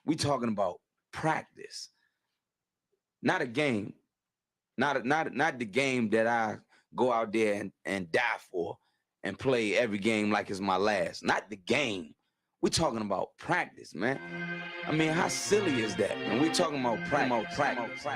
We talking about practice, not a game, not the game that I go out there and die for and play every game like it's my last. Not the game. We talking about practice, man. I mean, how silly is that? And we talking about practice.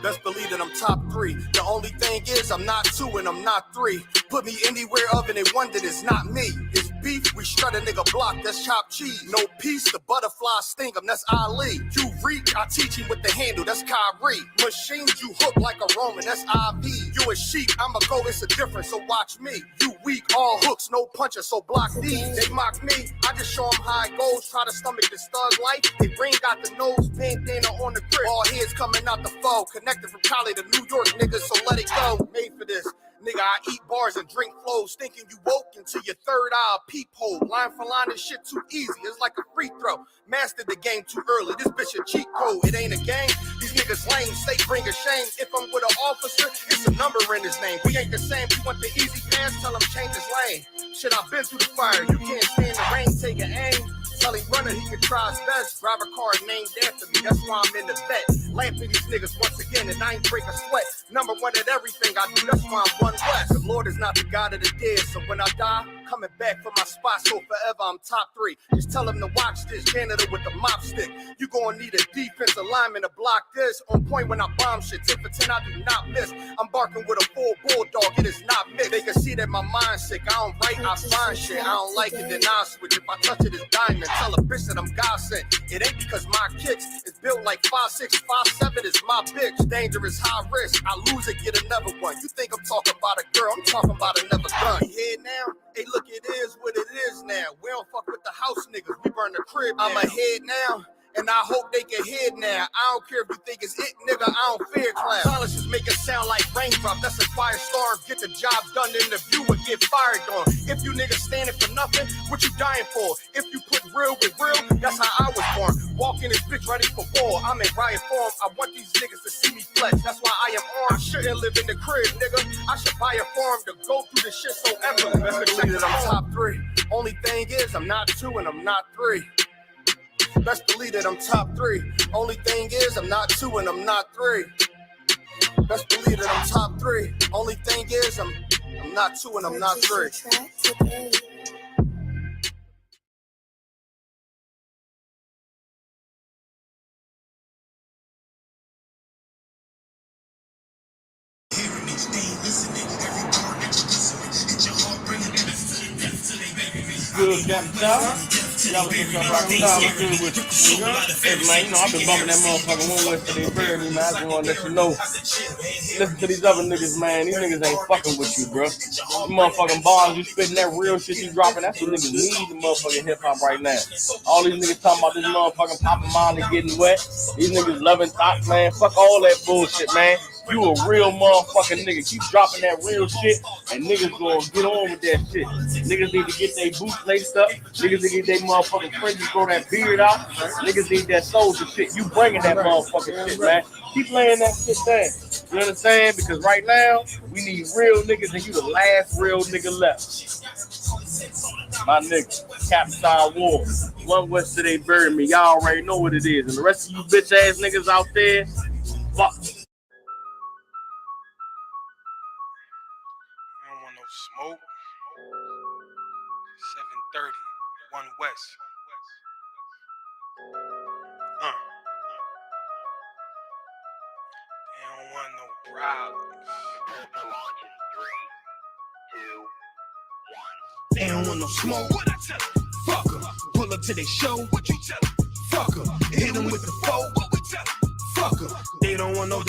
Best believe that I'm top 3. The only thing is I'm not 2 and I'm not 3. Put me anywhere other than one that is not me. It's beef, we strut a nigga block, that's chopped cheese. No peace, the butterfly sting him, that's Ali. You reek, I teach him with the handle, that's Kyrie. Machines, you hook like a Roman, that's IV. You a sheep, I'ma go, it's a difference, so watch me. You weak, all hooks, no punches, so block these. They mock me, I just show them how it goes. Try to stomach this thug life. They brain got the nose, bandana on the grip. All heads coming out the foe. Connected from Cali to New York, niggas, so let it go. Made for this. Nigga, I eat bars and drink flows, thinking you woke into your third eye peephole. Line for line, this shit too easy, it's like a free throw. Mastered the game too early, this bitch a cheat code. It ain't a game, these niggas lame, say bring a shame. If I'm with an officer, it's a number in his name. We ain't the same, you want the easy pass, tell him change his lane. Shit, I've been through the fire, you can't stand the rain, take an aim. Tell him runner, he can try his best. Drive a car named after me, that's why I'm in the vet. Lamping these niggas once again, and I ain't break a sweat. Number one at everything I do, that's why I'm one west. The Lord is not the God of the dead, so when I die, coming back for my spot, so forever I'm top 3. Just tell him to watch this, janitor with the mop stick. You gonna need a defensive lineman to block this. On point when I bomb shit, 10 for 10, I do not miss. I'm barking with a full bulldog, it is not mixed. They can see that my mind's sick, I don't write, I find shit. I don't like it, then I switch. If I touch it, it's diamond. Tell a bitch that I'm God sent. It ain't because my kicks is built like 5'6", 5'7", is my bitch. Dangerous, high risk. I lose it, get another one. You think I'm talking about a girl? I'm talking about another gun. You hear now? Hey, look, it is what it is now. We don't fuck with the house niggas. We burn the crib now. I'm ahead now. And I hope they can hear now. I don't care if you think it's it, nigga. I don't fear clown. Silences make it sound like raindrop. That's a firestorm. Get the job done in the view and get fired on. If you niggas standing for nothing, what you dying for? If you put real with real, that's how I was born. Walk in this bitch ready for war. I'm in riot form. I want these niggas to see me flex. That's why I am armed. I shouldn't live in the crib, nigga. I should buy a farm to go through this shit so effortless. Best believe that I'm top 3. Only thing is I'm not 2 and I'm not 3. Best believe that I'm top 3. Only thing is I'm not 2 and I'm not 3. Best believe that I'm top 3. Only thing is I'm not 2 and I'm not 3. Good, Captain. Y'all looking for rockin' down, I'm good with you. Hey, man, you know, I've been bumping that motherfucking one west till they bury me, man. I just want to let you know. Listen to these other niggas, man. These niggas ain't fucking with you, bro. These motherfucking bars, you spitting that real shit you dropping. That's what niggas need, the motherfucking hip-hop right now. All these niggas talking about this motherfucking popping mine and getting wet. These niggas loving thoughts, man. Fuck all that bullshit, man. You a real motherfucking nigga. Keep dropping that real shit, and niggas gonna get on with that shit. Niggas need to get their boots laced up. Niggas need to get their motherfucking fringes, grow that beard out. Niggas need that soldier shit. You bringing that motherfucking shit, man. Keep laying that shit down. You understand? Because right now, we need real niggas, and you the last real nigga left. My nigga, Captain War. One west till they bury me. Y'all already know what it is. And the rest of you bitch ass niggas out there, fuck. Smoke 7:30, 1 West. They don't want no problems. They don't want no smoke. What I tell them? Fuck em. Pull up to their show. What you tell them? Fuck em. Hit them with the foe. What we tell them? Fuck em. They don't want no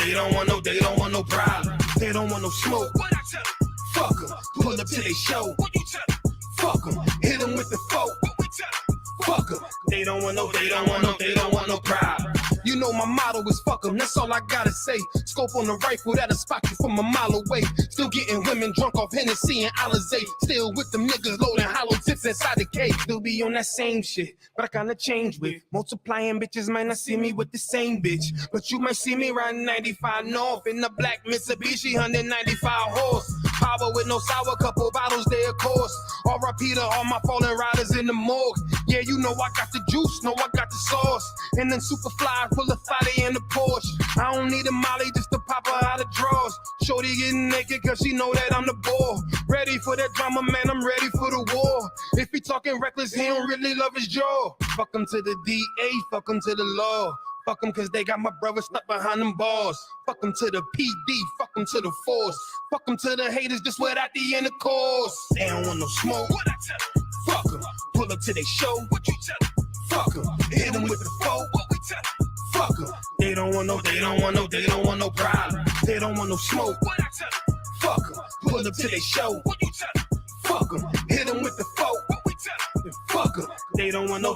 problem. They don't want no smoke. What I tell them? Fuck em. Pull up to their show. What you tell them? Fuck em. Hit them with the foe. What we tell them? Fuck em. They don't want no problem. You know my motto is fuck em, that's all I gotta say. Scope on the rifle that'll spot you from a mile away. Still getting women drunk off Hennessy and Alizé. Still with them niggas loading hollow tips inside the cave. Still be on that same shit, but I kinda change with. Multiplying bitches might not see me with the same bitch, but you might see me riding 95 North in the black Mitsubishi 195 horse. Power with no sour, couple bottles there, of course. R.I.P. to all my fallen riders in the morgue. Yeah, you know I got the juice, know I got the sauce. And then Superfly full of fire in the Porsche. I don't need a molly just to pop her out of drawers. Shorty getting naked cause she know that I'm the ball. Ready for that drama, man, I'm ready for the war. If he talking reckless, he don't really love his jaw. Fuck him to the DA, fuck him to the law. Fuck them cause they got my brother stuck behind them bars. Fuck them to the PD, fuck them to the force. Fuck them to the haters just without the intercourse. They don't want no smoke, what I tell them? Fuck them, pull up to their show, what you tell them? Fuck them, hit them with the foe, what we tell them? Fuck them, they don't want no problem. They don't want no smoke, what I tell them? Fuck them, pull up to their show, what you tell them? Fuck them, hit them with the foe, what we tell them? Fuck them, they don't want no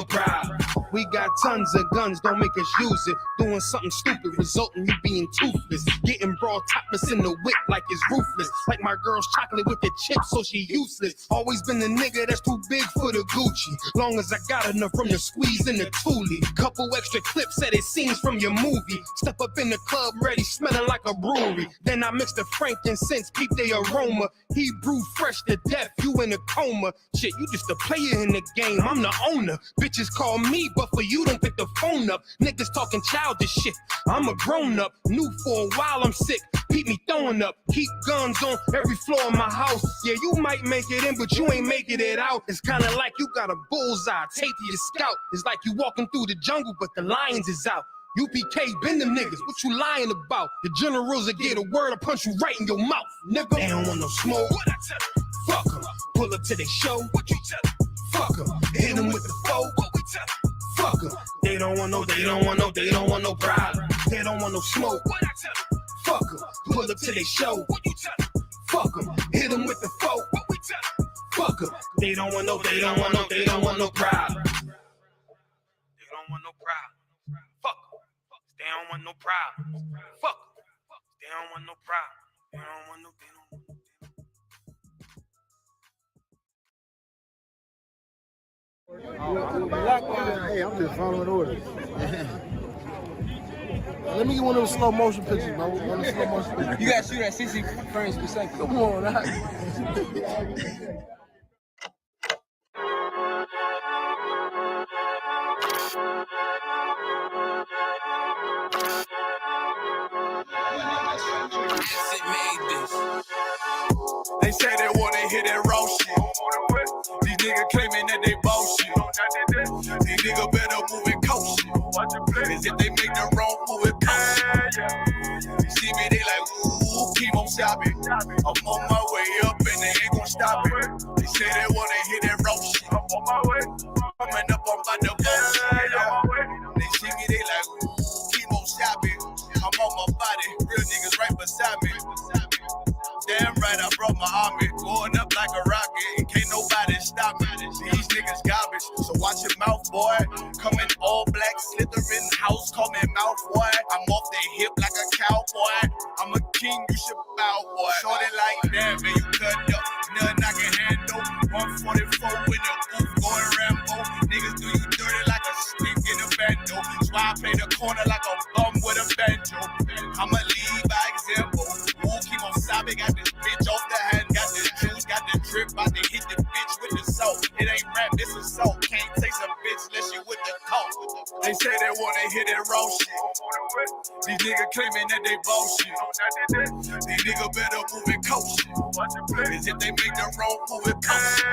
problem. We got tons of guns, don't make us use it. Doing something stupid, resulting you being toothless. Getting broad topless in the whip like it's ruthless. Like my girl's chocolate with the chips, so she useless. Always been the nigga that's too big for the Gucci. Long as I got enough from the squeeze in the Thule. Couple extra clips that it scenes from your movie. Step up in the club ready, smelling like a brewery. Then I mix the frankincense, keep the aroma. He brewed fresh to death, you in a coma. Shit, you just a player in the game, I'm the owner. Bitches call me, but for you don't pick the phone up. Niggas talking childish shit, I'm a grown up. New for a while, I'm sick, keep me throwing up. Keep guns on every floor of my house. Yeah, you might make it in, but you ain't making it out. It's kinda like you got a bullseye taped to your scout. It's like you walking through the jungle, but the lions is out. UPK been them niggas, what you lying about? The generals that get a word, I punch you right in your mouth, nigga. They don't want no smoke, what I tell them? Fuck them, pull up to their show, what you tell them? Fuck them, hit them with the foe, what we tell them? Fuck them, they don't want no problem. They don't want no smoke, what I tell them? Fuck them, pull up to their show, what you tell them? Fuck them, hit them with the foe, what we tell them? Fuck them, they don't want no problem. They don't want no problem. Fuck them, they don't want no problem. Fuck them, they don't want no problem. They don't want no. Hey, I'm just following orders. Let me get one of those slow motion pictures, man. One of the slow motion pictures. You gotta shoot at 60 frames per second. Come on, right? They say they wanna hear that raw shit. These niggas claiming that they bullshit. These niggas better move it cautious. Cause if they make the wrong move, it cautious. You see me, they like, ooh, keep on stopping. I'm on my way up and they ain't gon' stop it. They say they wanna hear that raw shit. I'm on my way. Coming up on my bullshit. They see me, they like, ooh, keep on stopping. I'm on my body, real niggas right beside me. Damn right, I brought my army, going up like a rocket, and can't nobody stop me. These niggas garbage, so watch your mouth, boy. Coming all black, slithering house, call me mouth, boy. I'm off the hip like a cowboy. I'm a king, you should bow, boy. Shorty like that, man, you cut up, nothing I can handle. 144 in the booth, going Rambo. Niggas do you dirty like a stick in a bando. So I play the corner like a bum with a banjo. I'ma lead by example. Keep on sobbing, got this bitch off the hand, got the juice, got the drip, about to hit the bitch with the salt. It ain't rap, this is salt. Can't taste a bitch unless you with the coke. They say they wanna hear that raw shit. These niggas claiming that they bullshit. These niggas better move it cautious. Cause if they make the wrong move, it cautious.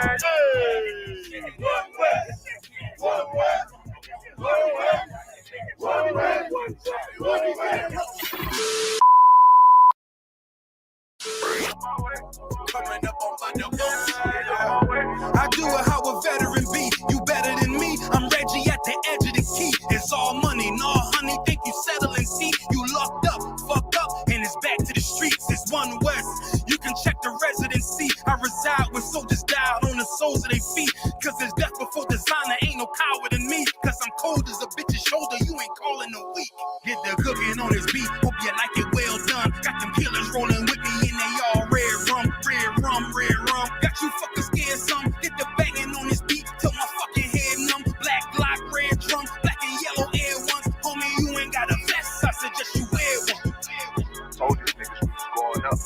Coming up on my I do it how a veteran be. You better than me. I'm Reggie at the edge of the key. It's all money, no honey. Think you settling? See, you locked up, fucked up, and it's back to the streets. It's One West. You can check the residency. I reside with soldiers died on the soles of their feet. Cause there's death before designer. Ain't no coward in me. Cause I'm cold as a bitch's shoulder. You ain't calling a week. Get the cooking on his beat. Hope you like it well done. Got them killers rolling with me and they all red rum. Got you fucking scared some. Get the banging on this beat till my fucking head numb. Black block, red drum, black and yellow air ones. Homie, you ain't got a vest. I suggest you wear one. Told you niggas we was going up.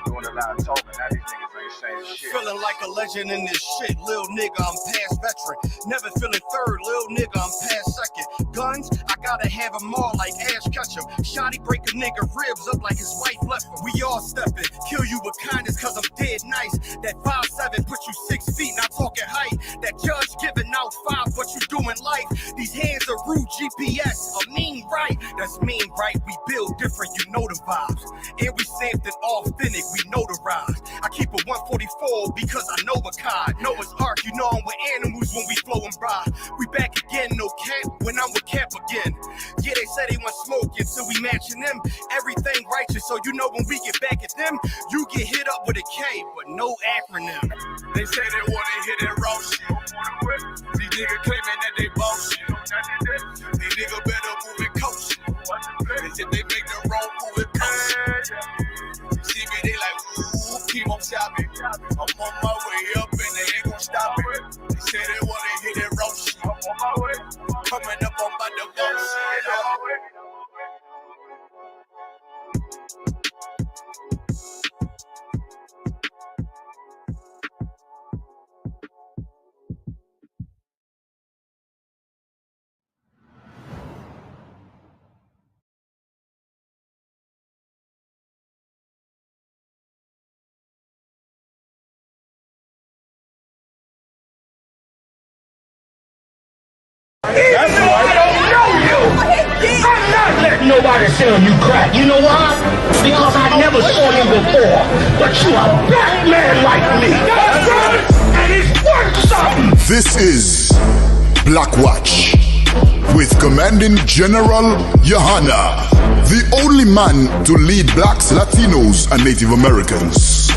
Doing not talking, now these niggas ain't saying shit. Feeling like a legend in this shit, lil nigga, I'm past veteran. Never feeling third, lil nigga, I'm past second. Guns, I gotta have them all like Ash Ketchum. Shotty break a nigga ribs up like his wife left him. We all stepping, kill you with kindness cause I'm dead nice. That 5'7" put you 6 feet, not talking height. That judge giving out 5, what you doing life? These hands are rude GPS, a mean right. That's mean right, we build different, you know the vibes. And we stamped it authentic, we notarized. I keep a 144 because I know a God. Noah's Ark, you know I'm with animals when we flowing by. We back again, no cap, when I'm with Cap again. Yeah, they said they want smoke until we matching them. Everything righteous, so you know when we get back at them, you get hit up with a K, but no acronym. They say they wanna hit that raw shit. These niggas claiming that they boss shit. These niggas better move and coach shit. They said they make the wrong move and coach shit. See me, they like, ooh, keep on shopping. I'm on my way up and they ain't gon' stop it. They say they wanna hit that raw shit. I'm on my way. Coming up on my divorce shit. Even though I don't know you, I'm not letting nobody sell you crack. You know why? Because I never saw you before. But you a black man like me. That's right. And it's worth something. This is Black Watch with Commanding General Yahanna, the only man to lead blacks, Latinos, and Native Americans.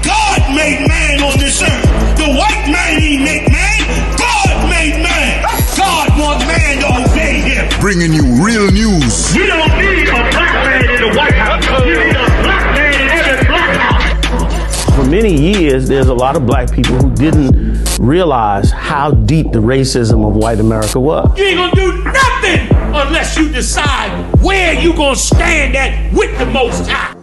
God made man on this earth. The white man ain't make man. God made man. God wants man to obey him. Bringing you real news. You don't need a black man in the White House. You need a black man in every black house. For many years, there's a lot of black people who didn't realize how deep the racism of white America was. You ain't gonna do nothing unless you decide where you gonna stand at with the Most High.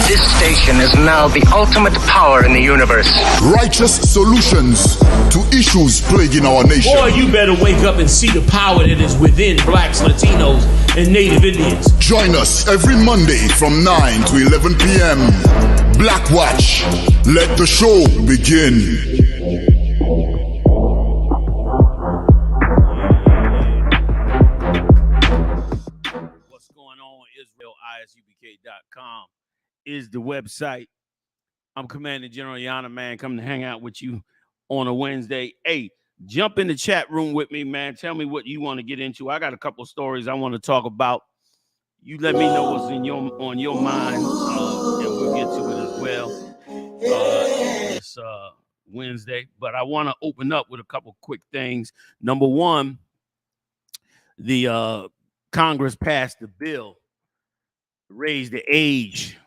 This station is now the ultimate power in the universe. Righteous solutions to issues plaguing our nation. Boy, you better wake up and see the power that is within blacks, Latinos, and Native Indians. Join us every Monday from 9 to 11 p.m. Black Watch. Let the show begin. What's going on? Israel, ISUPK.com is the website. I'm Commanding General Yahanna, man, coming to hang out with you on a Wednesday. Hey, jump in the chat room with me, man. Tell me what you want to get into. I got a couple stories I want to talk about. You let me know what's on your mind, and we'll get to it as well this Wednesday. But I want to open up with a couple quick things. Number one, the Congress passed the bill to raise the age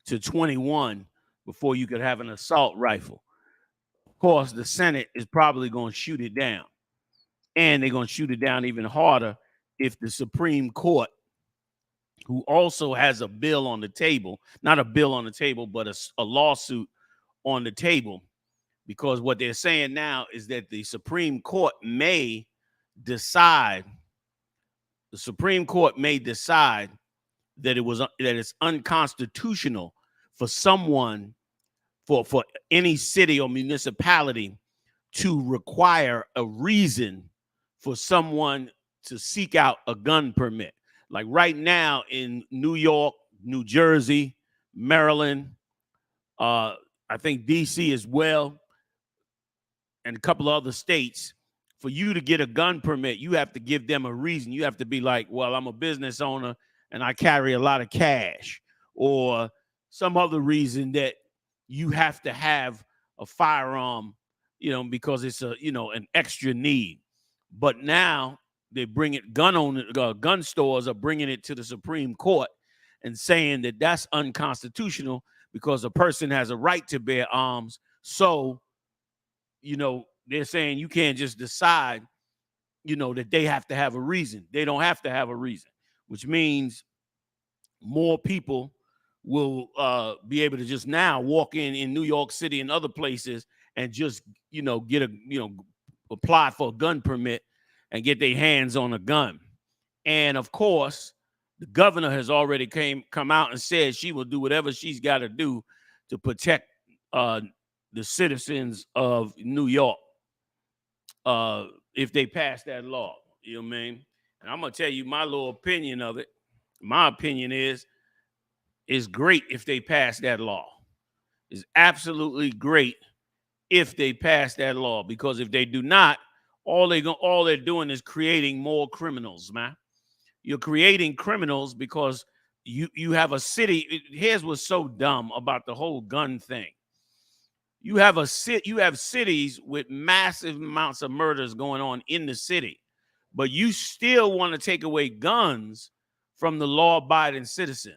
to 21 before you could have an assault rifle. Of course, the Senate is probably going to shoot it down, and they're going to shoot it down even harder if the Supreme Court, who also has a bill on the table, not a bill on the table, but a lawsuit on the table, because what they're saying now is that the Supreme Court may decide that it's unconstitutional for someone, for any city or municipality to require a reason for someone to seek out a gun permit. Like right now in New York, New Jersey, Maryland, I think DC as well, and a couple of other states, for you to get a gun permit, you have to give them a reason. You have to be like, well, I'm a business owner and I carry a lot of cash, or some other reason that you have to have a firearm, because it's an extra need. But now they bring it, gun stores are bringing it to the Supreme Court and saying that that's unconstitutional because a person has a right to bear arms. So, they're saying you can't just decide, that they have to have a reason. They don't have to have a reason, which means more people will be able to just now walk in New York City and other places and just, get apply for a gun permit and get their hands on a gun. And of course, the governor has already come out and said she will do whatever she's got to do to protect the citizens of New York if they pass that law. You know what I mean? And I'm going to tell you my little opinion of it. My opinion is it's great if they pass that law. It's absolutely great if they pass that law, because if they do not, all they're doing is creating more criminals, man. You're creating criminals because you have a city. Here's what's so dumb about the whole gun thing. You have cities with massive amounts of murders going on in the city, but you still want to take away guns from the law-abiding citizens.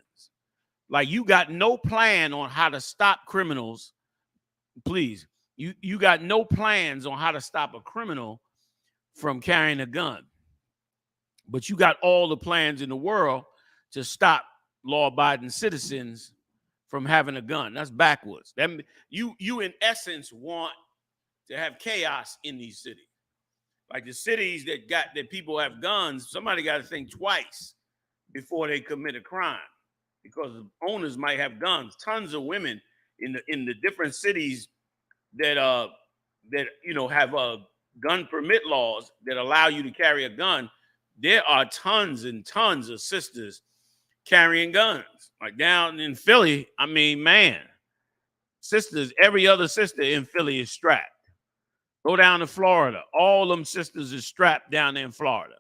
Like, you got no plan on how to stop criminals. Please, you got no plans on how to stop a criminal from carrying a gun, but you got all the plans in the world to stop law-abiding citizens from having a gun. That's backwards. You in essence want to have chaos in these cities. Like the cities that people have guns, somebody got to think twice before they commit a crime, because the owners might have guns. Tons of women in the different cities that have gun permit laws that allow you to carry a gun. There are tons and tons of sisters carrying guns. Like down in Philly, I mean, man, sisters, every other sister in Philly is strapped. Go down to Florida, all them sisters is strapped down there in Florida.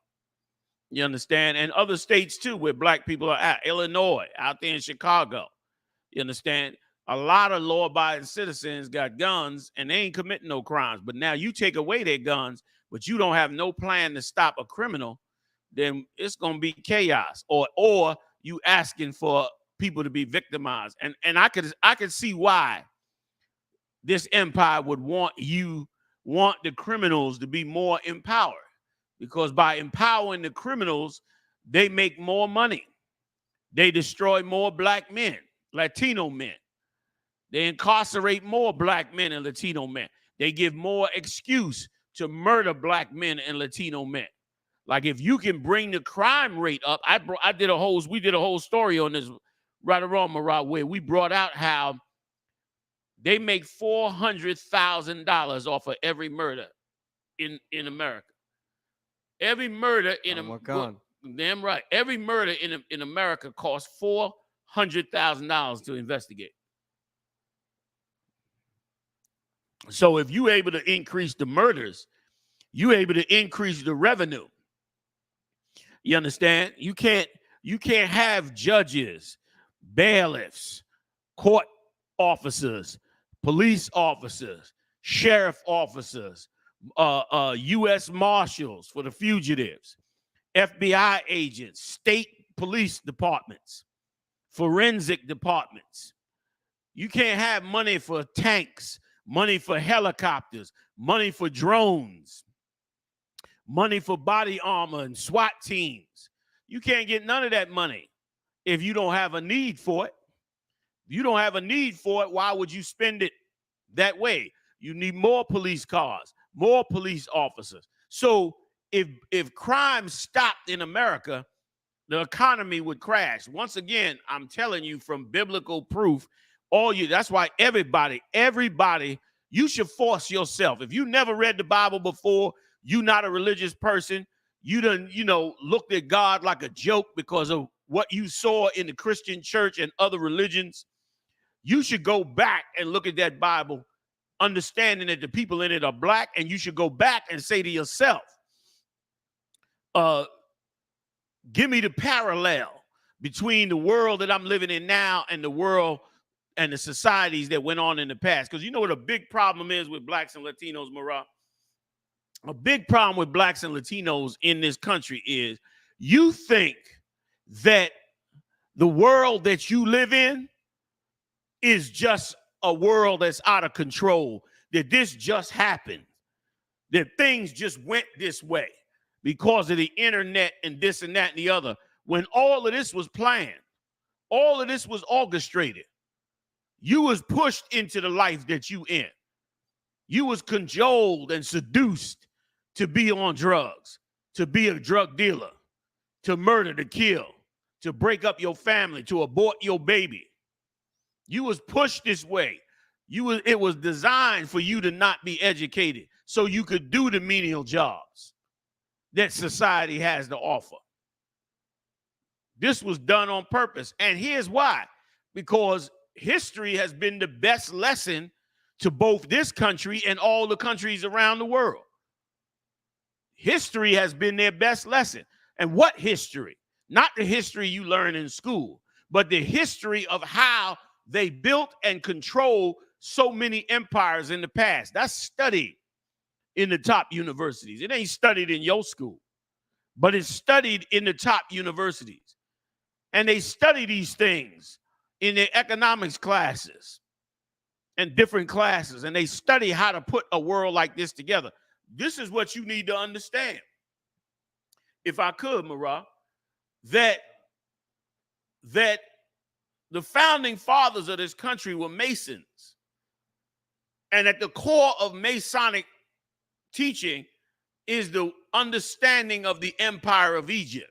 You understand? And other states too, where black people are at. Illinois, out there in Chicago. You understand? A lot of law-abiding citizens got guns and they ain't committing no crimes. But now you take away their guns, but you don't have no plan to stop a criminal, then it's gonna be chaos. Or you asking for people to be victimized. And I could see why this empire would want the criminals to be more empowered. Because by empowering the criminals, they make more money. They destroy more black men, Latino men. They incarcerate more black men and Latino men. They give more excuse to murder black men and Latino men. Like, if you can bring the crime rate up, we did a whole story on this, right or wrong, Marat, where we brought out how they make $400,000 off of every murder in America. Every murder damn right. Every murder in America costs $400,000 to investigate. So if you're able to increase the murders, you're able to increase the revenue. You understand? You can't have judges, bailiffs, court officers, police officers, sheriff officers, U.S. Marshals for the fugitives, FBI agents, state police departments, forensic departments. You can't have money for tanks, money for helicopters, money for drones, money for body armor and SWAT teams. You can't get none of that money if you don't have a need for it. If you don't have a need for it, why would you spend it that way? You need more police cars, more police officers. So if crime stopped in America, the economy would crash. Once again, I'm telling you from biblical proof, that's why everybody, you should force yourself. If you never read the Bible before, you're not a religious person, you done, looked at God like a joke because of what you saw in the Christian church and other religions, you should go back and look at that Bible, understanding that the people in it are black, and you should go back and say to yourself, give me the parallel between the world that I'm living in now and the world and the societies that went on in the past. Because you know what a big problem is with blacks and Latinos, Marat? A big problem with blacks and Latinos in this country is you think that the world that you live in is just a world that's out of control, that this just happened, that things just went this way because of the internet and this and that and the other, when all of this was planned. All of this was orchestrated. You was pushed into the life that you in. You was cajoled and seduced to be on drugs, to be a drug dealer, to murder, to kill, to break up your family, to abort your baby. You was pushed this way. It was designed for you to not be educated so you could do the menial jobs that society has to offer. This was done on purpose. And here's why. Because history has been the best lesson to both this country and all the countries around the world. History has been their best lesson. And what history? Not the history you learn in school, but the history of how they built and controlled so many empires in the past. That's studied in the top universities. It ain't studied in your school, but it's studied in the top universities. And they study these things in their economics classes and different classes, and they study how to put a world like this together. This is what you need to understand. If I could, Marah, that the founding fathers of this country were Masons. And at the core of Masonic teaching is the understanding of the empire of Egypt.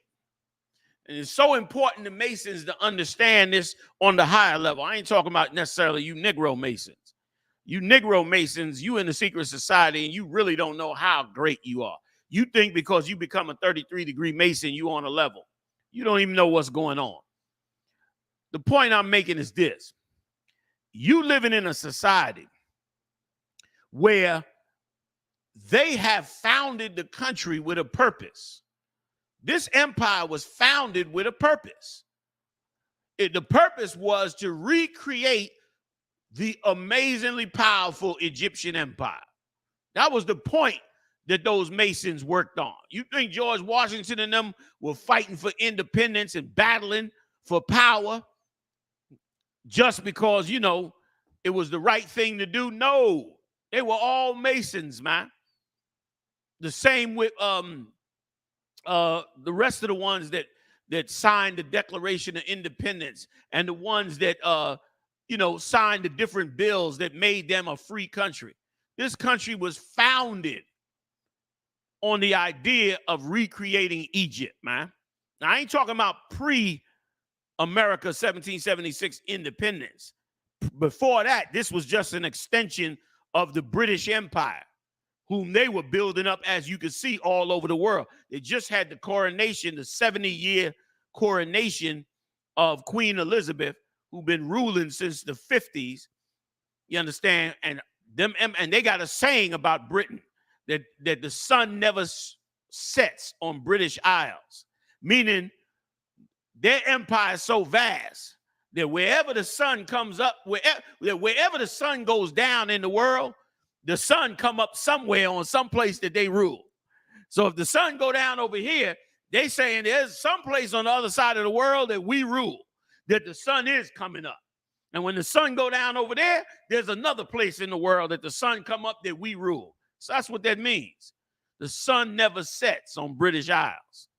And it's so important to Masons to understand this on the higher level. I ain't talking about necessarily you Negro Masons. You Negro Masons, you in the secret society, and you really don't know how great you are. You think because you become a 33-degree Mason, you on a level. You don't even know what's going on. The point I'm making is this. You living in a society where they have founded the country with a purpose. This empire was founded with a purpose. The purpose was to recreate the amazingly powerful Egyptian empire. That was the point that those Masons worked on. You think George Washington and them were fighting for independence and battling for power just because, you know, it was the right thing to do? No, they were all Masons, man. The same with the rest of the ones that signed the Declaration of Independence and the ones that signed the different bills that made them a free country. This country was founded on the idea of recreating Egypt, man. Now, I ain't talking about pre-America 1776 independence. Before that, this was just an extension of the British Empire, whom they were building up, as you can see, all over the world. They just had the coronation, the 70-year coronation of Queen Elizabeth, who've been ruling since the 50s. You understand? And they got a saying about Britain that the sun never sets on British Isles, meaning their empire is so vast that wherever the sun comes up, wherever the sun goes down in the world, the sun come up somewhere on some place that they rule. So if the sun go down over here, they saying there's some place on the other side of the world that we rule, that the sun is coming up. And when the sun go down over there, there's another place in the world that the sun come up that we rule. So that's what that means. The sun never sets on British Isles.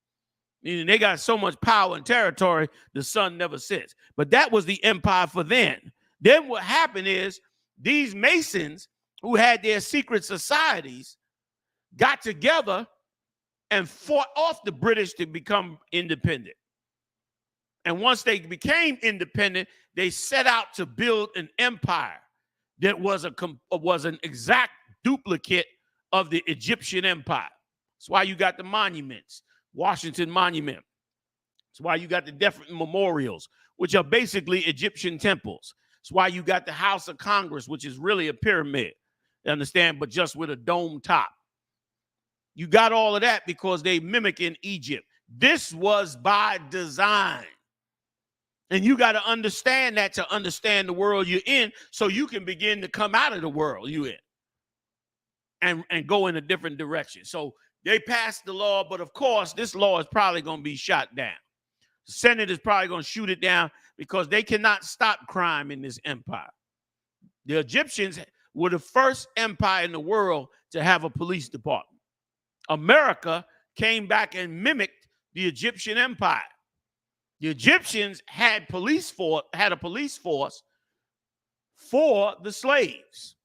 Meaning they got so much power and territory, the sun never sets. But that was the empire for then. Then what happened is these Masons who had their secret societies got together and fought off the British to become independent. And once they became independent, they set out to build an empire that was an exact duplicate of the Egyptian empire. That's why you got the monuments, Washington Monument. That's why you got the different memorials, which are basically Egyptian temples. That's why you got the House of Congress, which is really a pyramid, you understand, but just with a dome top. You got all of that because they mimicking Egypt. This was by design. And you got to understand that to understand the world you're in, so you can begin to come out of the world you're in and go in a different direction. So they passed the law, but of course, this law is probably going to be shot down. The Senate is probably going to shoot it down because they cannot stop crime in this empire. The Egyptians were the first empire in the world to have a police department. America came back and mimicked the Egyptian empire. The Egyptians had a police force for the slaves,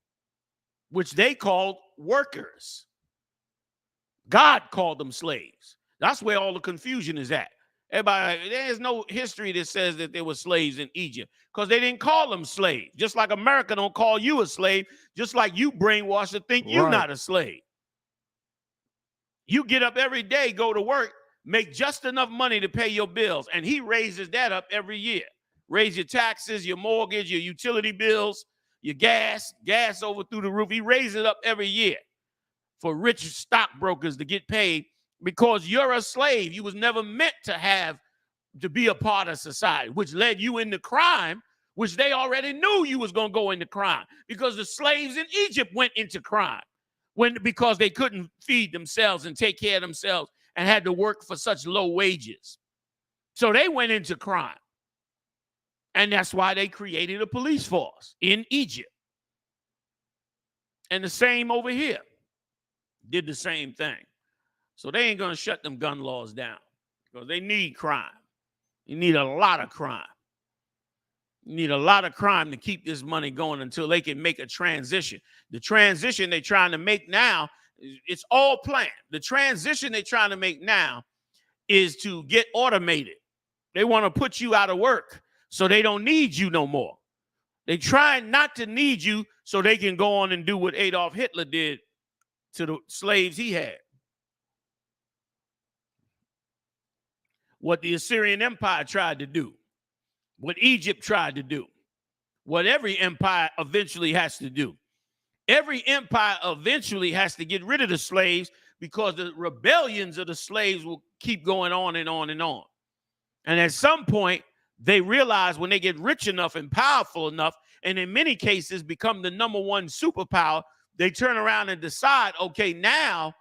which they called workers. God called them slaves. That's where all the confusion is at. Everybody, there's no history that says that there were slaves in Egypt because they didn't call them slaves. Just like America don't call you a slave, just like you brainwashed to think you're not a slave. You get up every day, go to work, make just enough money to pay your bills, and he raises that up every year. Raise your taxes, your mortgage, your utility bills, your gas over through the roof. He raises it up every year for rich stockbrokers to get paid because you're a slave. You was never meant to be a part of society, which led you into crime, which they already knew you was going to go into crime because the slaves in Egypt went into crime because they couldn't feed themselves and take care of themselves and had to work for such low wages. So they went into crime. And that's why they created a police force in Egypt. And the same over here. Did the same thing. So they ain't going to shut them gun laws down because they need crime. You need a lot of crime. You need a lot of crime to keep this money going until they can make a transition. The transition they're trying to make now, it's all planned. The transition they're trying to make now is to get automated. They want to put you out of work so they don't need you no more. They try not to need you so they can go on and do what Adolf Hitler did to the slaves he had. What the Assyrian Empire tried to do. What Egypt tried to do. What every empire eventually has to do. Every empire eventually has to get rid of the slaves because the rebellions of the slaves will keep going on and on and on. And at some point, they realize when they get rich enough and powerful enough, and in many cases become the #1 superpower, they turn around and decide, okay, now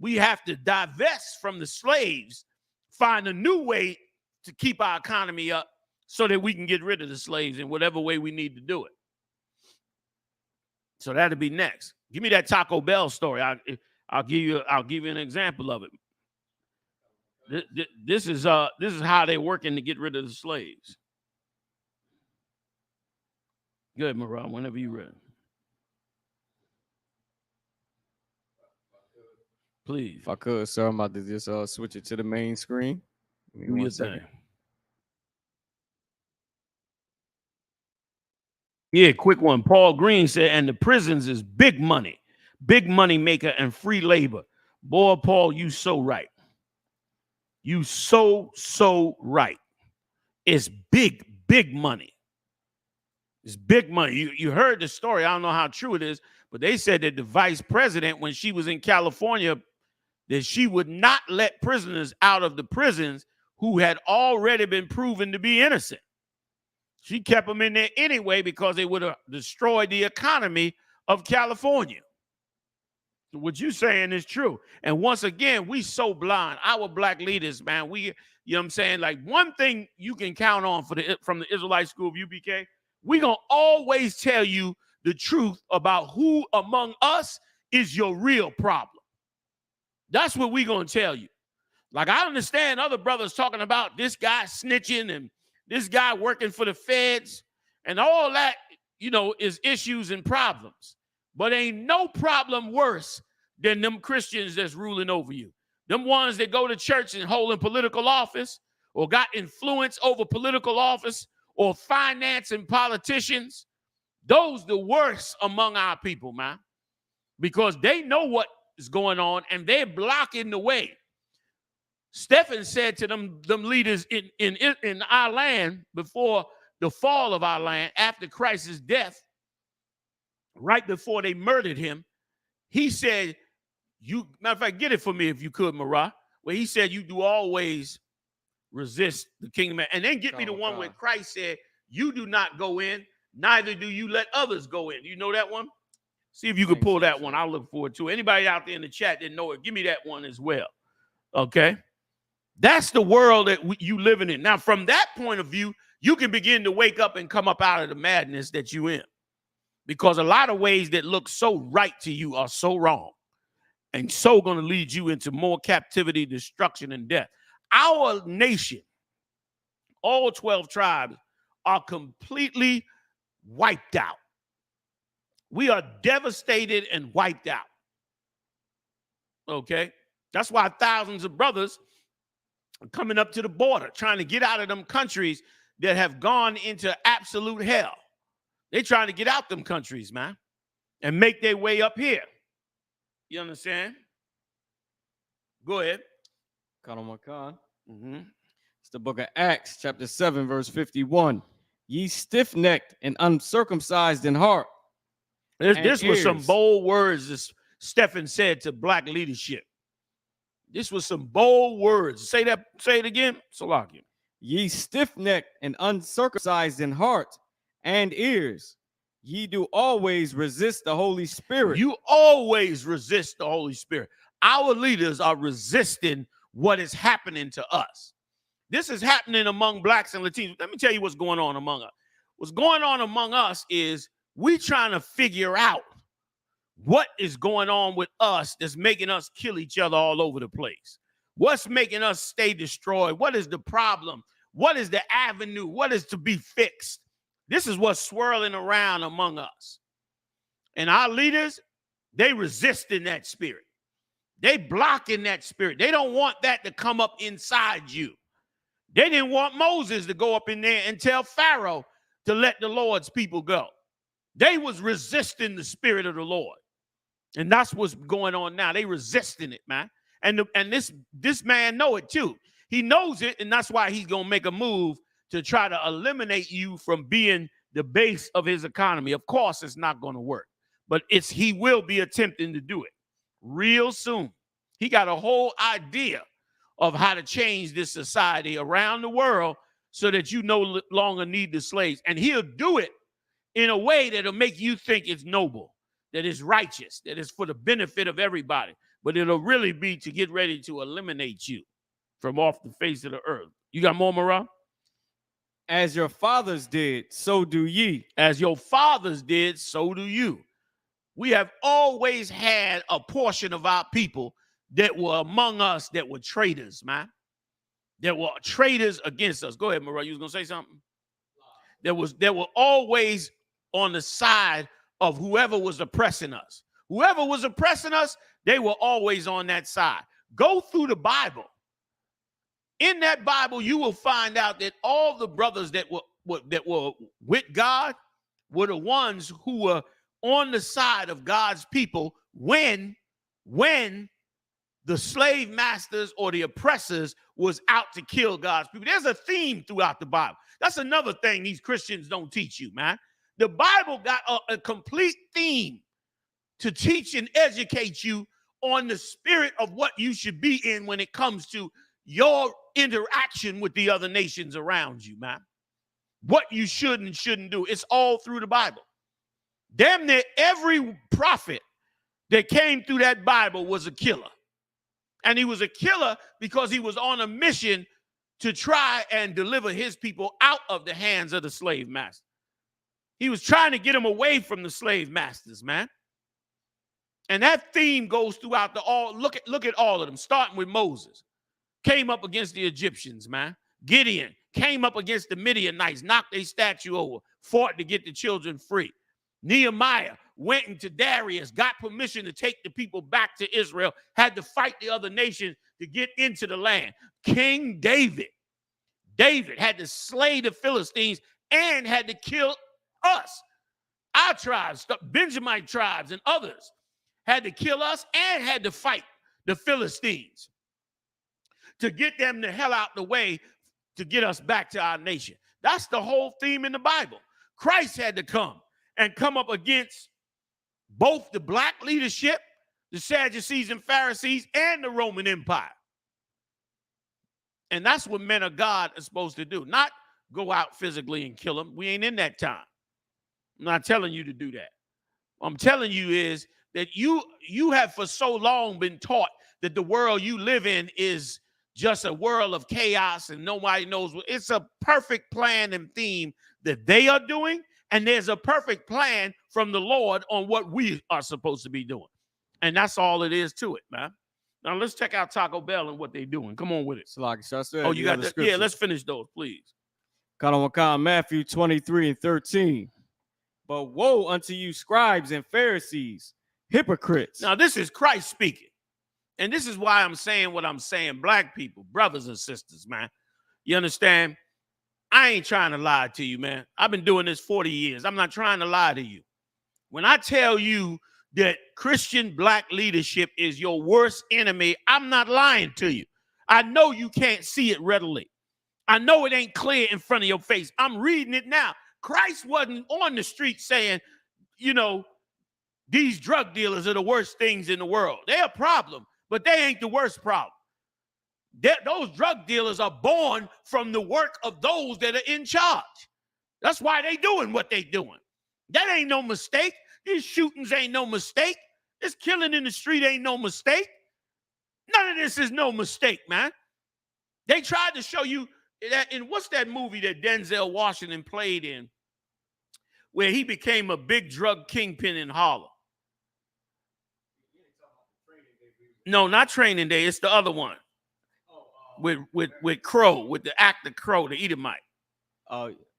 we have to divest from the slaves, find a new way to keep our economy up so that we can get rid of the slaves in whatever way we need to do it. So that'll be next. Give me that Taco Bell story. I'll give you an example of it. This is how they're working to get rid of the slaves. Good, Marah, whenever you're ready. Please. If I could, sir, I'm about to just switch it to the main screen. Do your thing. Yeah, quick one. Paul Green said, and the prisons is big money maker and free labor. Boy, Paul, you so right. You so right. It's big money. It's big money. You heard the story. I don't know how true it is, but they said that the vice president, when she was in California, that she would not let prisoners out of the prisons who had already been proven to be innocent. She kept them in there anyway because they would have destroyed the economy of California. So what you're saying is true. And once again, we so blind. Our black leaders, man, you know what I'm saying? Like one thing you can count on from the Israelite School of UPK, we're going to always tell you the truth about who among us is your real problem. That's what we're going to tell you. Like I understand other brothers talking about this guy snitching and this guy working for the feds and all that, you know, is issues and problems. But ain't no problem worse than them Christians that's ruling over you. Them ones that go to church and holding political office or got influence over political office or financing politicians. Those the worst among our people, man. Because they know what is going on and they're blocking the way. Stephen said to them leaders in our land before the fall of our land, after Christ's death, right before they murdered him, he said, matter of fact, get it for me if you could, Marah, where he said, you do always resist the kingdom. And then get me the one where Christ said, you do not go in, neither do you let others go in. You know that one? See if you can pull that one. I'll look forward to it. Anybody out there in the chat didn't know it, give me that one as well. Okay? That's the world that you living in. Now, from that point of view, you can begin to wake up and come up out of the madness that you in. Because a lot of ways that look so right to you are so wrong. And so going to lead you into more captivity, destruction, and death. Our nation All 12 tribes are completely wiped out. We are devastated and wiped out. Okay? That's why thousands of brothers are coming up to the border, trying to get out of them countries that have gone into absolute hell. They're trying to get out them countries, man, and make their way up here. You understand? Go ahead. It's the book of Acts, chapter 7, verse 51. Ye stiff-necked and uncircumcised in heart. This was some bold words that Stephen said to black leadership. This was some bold words. Say that. Say it again. Salakia. Ye stiff-necked and uncircumcised in heart and ears. Ye do always resist the Holy Spirit. You always resist the Holy Spirit. Our leaders are resisting what is happening to us. This is happening among blacks and Latinos. Let me tell you what's going on among us. What's going on among us is we trying to figure out what is going on with us that's making us kill each other all over the place. What's making us stay destroyed? What is the problem? What is the avenue? What is to be fixed? This is what's swirling around among us. And our leaders, they resisting that spirit. They blocking that spirit. They don't want that to come up inside you. They didn't want Moses to go up in there and tell Pharaoh to let the Lord's people go. They was resisting the spirit of the Lord. And that's what's going on now. They resisting it, man. And this man know it too. He knows it, and that's why he's going to make a move to try to eliminate you from being the base of his economy. Of course, it's not going to work, but he will be attempting to do it real soon. He got a whole idea of how to change this society around the world so that you no longer need the slaves. And he'll do it in a way that'll make you think it's noble, that it's righteous, that it's for the benefit of everybody. But it'll really be to get ready to eliminate you from off the face of the earth. You got more, Marah? As your fathers did, so do ye. As your fathers did, so do you. We have always had a portion of our people that were among us that were traitors, man. That were traitors against us. Go ahead, Marah. You was going to say something? There were always on the side of whoever was oppressing us. Whoever was oppressing us, they were always on that side. Go through the Bible. In that Bible, you will find out that all the brothers that were with God were the ones who were on the side of God's people when the slave masters or the oppressors was out to kill God's people. There's a theme throughout the Bible. That's another thing these Christians don't teach you, man. The Bible got a complete theme to teach and educate you on the spirit of what you should be in when it comes to your interaction with the other nations around you, man. What you should and shouldn't do. It's all through the Bible. Damn near every prophet that came through that Bible was a killer. And he was a killer because he was on a mission to try and deliver his people out of the hands of the slave master. He was trying to get them away from the slave masters, man. And that theme goes throughout look at all of them, starting with Moses. Came up against the Egyptians, man. Gideon came up against the Midianites, knocked their statue over, fought to get the children free. Nehemiah went into Darius, got permission to take the people back to Israel, had to fight the other nations to get into the land. King David had to slay the Philistines and had to kill us. Our tribes, the Benjamite tribes and others, had to kill us and had to fight the Philistines to get them the hell out the way to get us back to our nation. That's the whole theme in the Bible. Christ had to come up against both the black leadership, the Sadducees and Pharisees, and the Roman Empire. And that's what men of God are supposed to do, not go out physically and kill them. We ain't in that time. I'm not telling you to do that. What I'm telling you is that you have for so long been taught that the world you live in is just a world of chaos and nobody knows what. It's a perfect plan and theme that they are doing, and there's a perfect plan from the Lord on what we are supposed to be doing. And that's all it is to it, man. Now let's check out Taco Bell and what they're doing. Come on with it. So like, oh, you got that? Yeah, let's finish those, please. Matthew 23:13. But woe unto you, scribes and Pharisees, hypocrites. Now, this is Christ speaking. And this is why I'm saying what I'm saying. Black people, brothers and sisters, man. You understand? I ain't trying to lie to you, man. I've been doing this 40 years. I'm not trying to lie to you. When I tell you that Christian black leadership is your worst enemy, I'm not lying to you. I know you can't see it readily. I know it ain't clear in front of your face. I'm reading it now. Christ wasn't on the street saying, you know, these drug dealers are the worst things in the world. They're a problem, but they ain't the worst problem. Those drug dealers are born from the work of those that are in charge. That's why they doing what they doing. That ain't no mistake. These shootings ain't no mistake. This killing in the street ain't no mistake. None of this is no mistake, man. They tried to show you that in what's that movie that Denzel Washington played in where he became a big drug kingpin in Harlem? No, not Training Day. It's the other one. With Crow, with the actor Crow, the Edomite.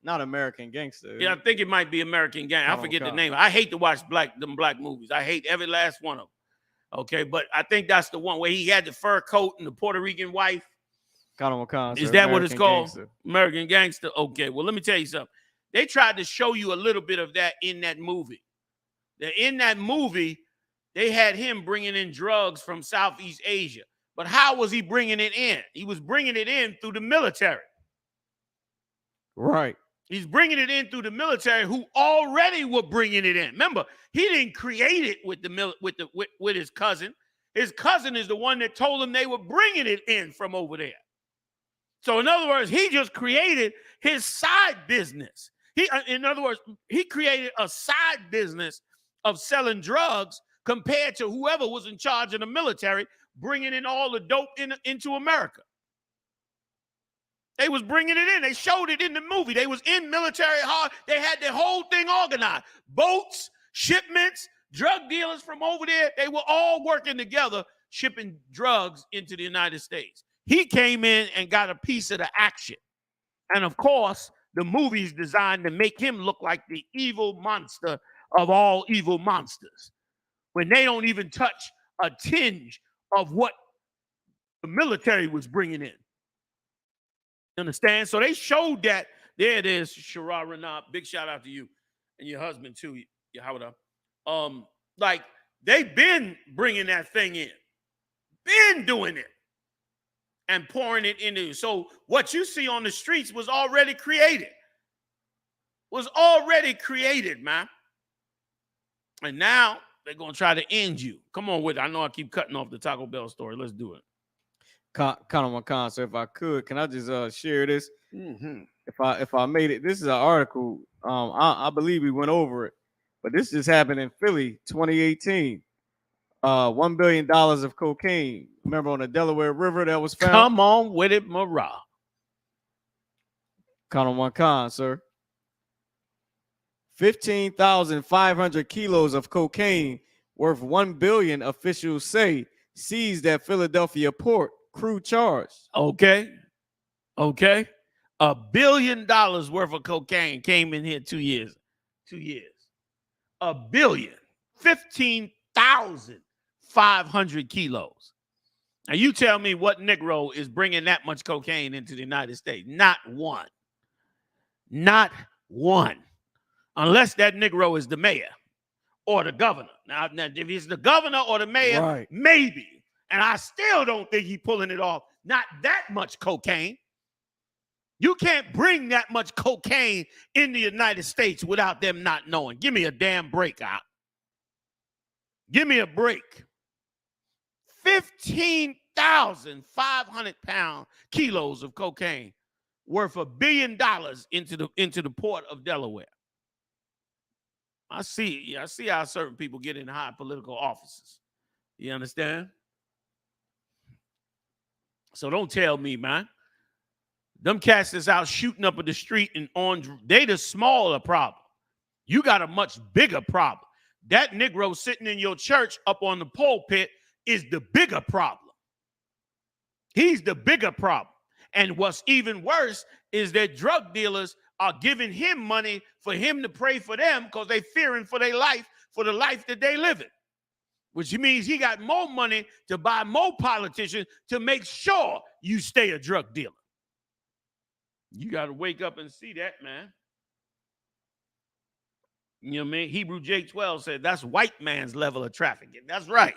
Not American Gangster. Yeah, I think it might be American Gang. I forget the name. I hate to watch them black movies. I hate every last one of them. Okay, but I think that's the one where he had the fur coat and the Puerto Rican wife. Is that what it's called? Gangster. American Gangster. Okay, well, let me tell you something. They tried to show you a little bit of that in that movie. In that movie, they had him bringing in drugs from Southeast Asia. But how was he bringing it in? He was bringing it in through the military. Right. He's bringing it in through the military who already were bringing it in. Remember, he didn't create it with his cousin. His cousin is the one that told him they were bringing it in from over there. So in other words, he just created his side business. In other words, he created a side business of selling drugs compared to whoever was in charge of the military bringing in all the dope into America. They was bringing it in. They showed it in the movie. They was in military hard. They had the whole thing organized. Boats, shipments, drug dealers from over there. They were all working together, shipping drugs into the United States. He came in and got a piece of the action. And of course, the movie's designed to make him look like the evil monster of all evil monsters, when they don't even touch a tinge of what the military was bringing in. Understand? So they showed that. There it is, Shara Renab. Big shout out to you and your husband too, Yahweh. Like they've been bringing that thing in, been doing it and pouring it into. So what you see on the streets was already created. Man. And now they're gonna try to end you. Come on with it. I know I keep cutting off the Taco Bell story. Let's do it. So if I could, can I just share this? Mm-hmm. If I made it, this is an article. I believe we went over it, but this just happened in Philly, 2018. $1 billion of cocaine. Remember on the Delaware River that was found? Come on with it, Marah. Sir. 15,500 kilos of cocaine worth $1 billion, officials say, seized at Philadelphia port. Crew charged. Okay. $1 billion worth of cocaine came in here 2 years. $1 billion. 15,500 kilos. Now you tell me what Negro is bringing that much cocaine into the United States. Not one. Unless that Negro is the mayor or the governor. Now if he's the governor or the mayor, right, maybe. And I still don't think he's pulling it off. Not that much cocaine. You can't bring that much cocaine in the United States without them not knowing. Give me a damn break out. Give me a break. 15,500 kilos of cocaine worth $1 billion into the port of Delaware. I see how certain people get in high political offices. You understand? So don't tell me, man. Them cats that's out shooting up in the street and they the smaller problem. You got a much bigger problem. That Negro sitting in your church up on the pulpit is the bigger problem. He's the bigger problem. And what's even worse is that drug dealers are giving him money for him to pray for them because they're fearing for their life, for the life that they live in. Which means he got more money to buy more politicians to make sure you stay a drug dealer. You got to wake up and see that, man. You know what I mean? Hebrew J12 said that's white man's level of trafficking. That's right.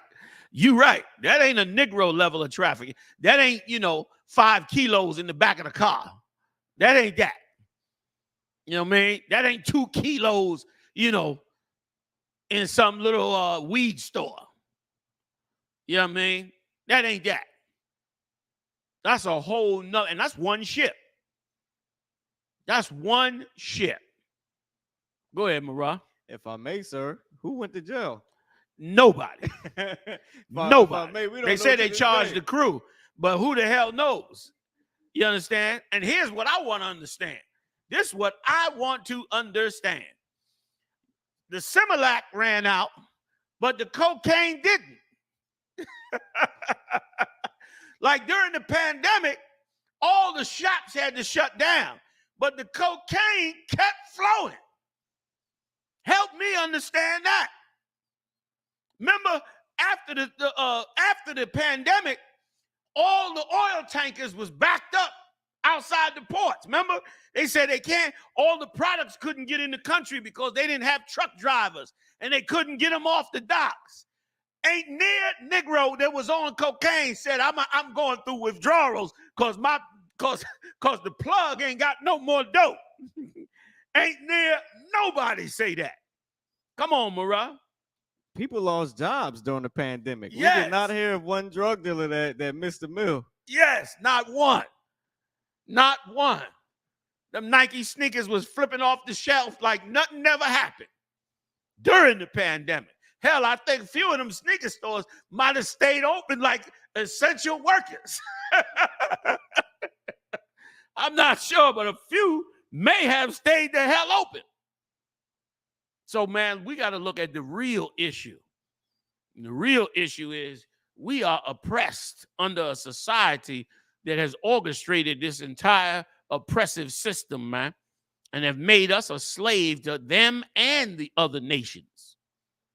You right. That ain't a Negro level of trafficking. That ain't, 5 kilos in the back of the car. That ain't that. You know what I mean? That ain't 2 kilos, in some little weed store. You know what I mean? That ain't that. That's a whole nother, and that's one ship. That's one ship. Go ahead, Marah. If I may, sir, who went to jail? Nobody. Nobody. They say they charged day. the crew, but who the hell knows? You understand? And here's what I want to understand. This is what I want to understand. The Similac ran out, but the cocaine didn't. Like during the pandemic, all the shops had to shut down, but the cocaine kept flowing. Help me understand that. Remember, after the pandemic, all the oil tankers was backed up outside the ports. Remember, they said all the products couldn't get in the country because they didn't have truck drivers and they couldn't get them off the docks. Ain't near Negro that was on cocaine said, I'm going through withdrawals because the plug ain't got no more dope. Ain't near nobody say that. Come on, Marah. People lost jobs during the pandemic. Yes. We did not hear of one drug dealer that missed a meal. Yes, not one. Not one. Them Nike sneakers was flipping off the shelf like nothing never happened during the pandemic. Hell, I think a few of them sneaker stores might have stayed open like essential workers. I'm not sure, but a few may have stayed the hell open. So, man, we got to look at the real issue. And the real issue is we are oppressed under a society that has orchestrated this entire oppressive system, man, and have made us a slave to them and the other nations.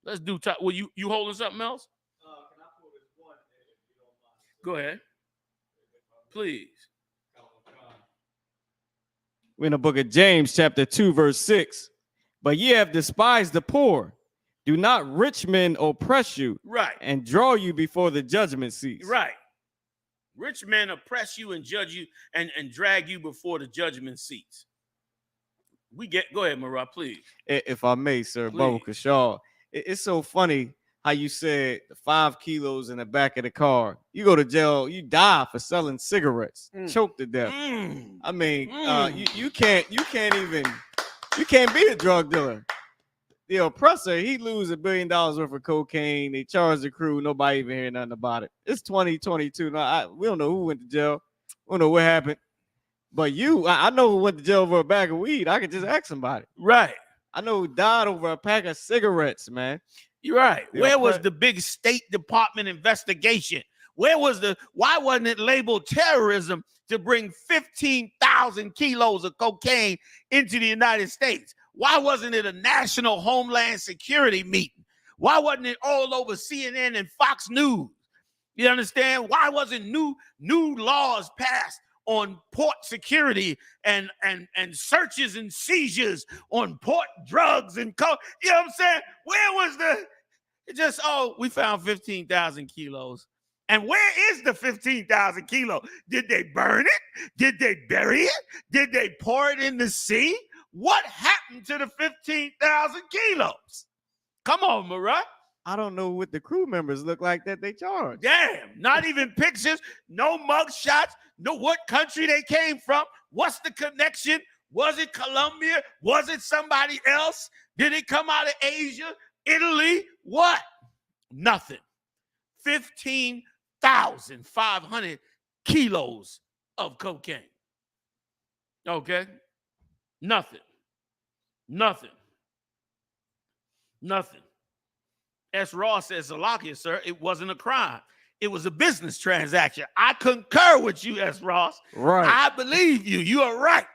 Let's do time. Well, you holding something else? Can I pull this one if you don't mind? Go ahead. Please. We're in the book of James, chapter 2, verse 6. But ye have despised the poor. Do not rich men oppress you, right, and draw you before the judgment seats. Right. Rich men oppress you and judge you and drag you before the judgment seats. Go ahead, Marah, please. If I may, sir, Please. Bubba Kashaw. It's so funny how you said the 5 kilos in the back of the car. You go to jail, you die for selling cigarettes, choke to death. I mean, you can't be a drug dealer. The oppressor, he lose $1 billion worth of cocaine. They charge the crew. Nobody even hear nothing about it. It's 2022. No, we don't know who went to jail. We don't know what happened. But I know who went to jail over a bag of weed. I could just ask somebody. Right. I know who died over a pack of cigarettes, man. You're right. Where was the big State Department investigation? Why wasn't it labeled terrorism to bring 15,000 kilos of cocaine into the United States? Why wasn't it a national homeland security meeting? Why wasn't it all over CNN and Fox News? You understand? Why wasn't new laws passed on port security and searches and seizures on port drugs and you know what I'm saying? Where was we found 15,000 kilos. And where is the 15,000 kilo? Did they burn it? Did they bury it? Did they pour it in the sea? What happened to the 15,000 kilos? Come on, Marah. I don't know what the crew members look like that they charge. Damn, not even pictures, no mug shots, no what country they came from, what's the connection? Was it Colombia? Was it somebody else? Did it come out of Asia, Italy? What? Nothing. 15,500 kilos of cocaine. Okay? Nothing. S. Ross says, Salakia, sir, it wasn't a crime. It was a business transaction. I concur with you, S. Ross. Right. I believe you. You are right.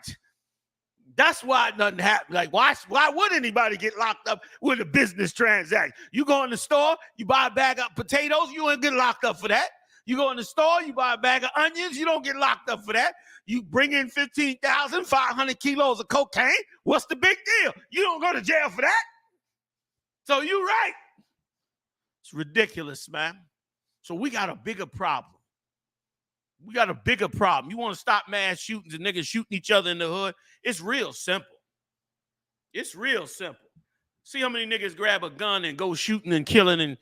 That's why nothing happened. Like, why would anybody get locked up with a business transaction? You go in the store, you buy a bag of potatoes, you ain't get locked up for that. You go in the store, you buy a bag of onions, you don't get locked up for that. You bring in 15,500 kilos of cocaine, what's the big deal? You don't go to jail for that. So you're right. It's ridiculous, man. So we got a bigger problem. We got a bigger problem. You want to stop mass shootings and niggas shooting each other in the hood? It's real simple. It's real simple. See how many niggas grab a gun and go shooting and killing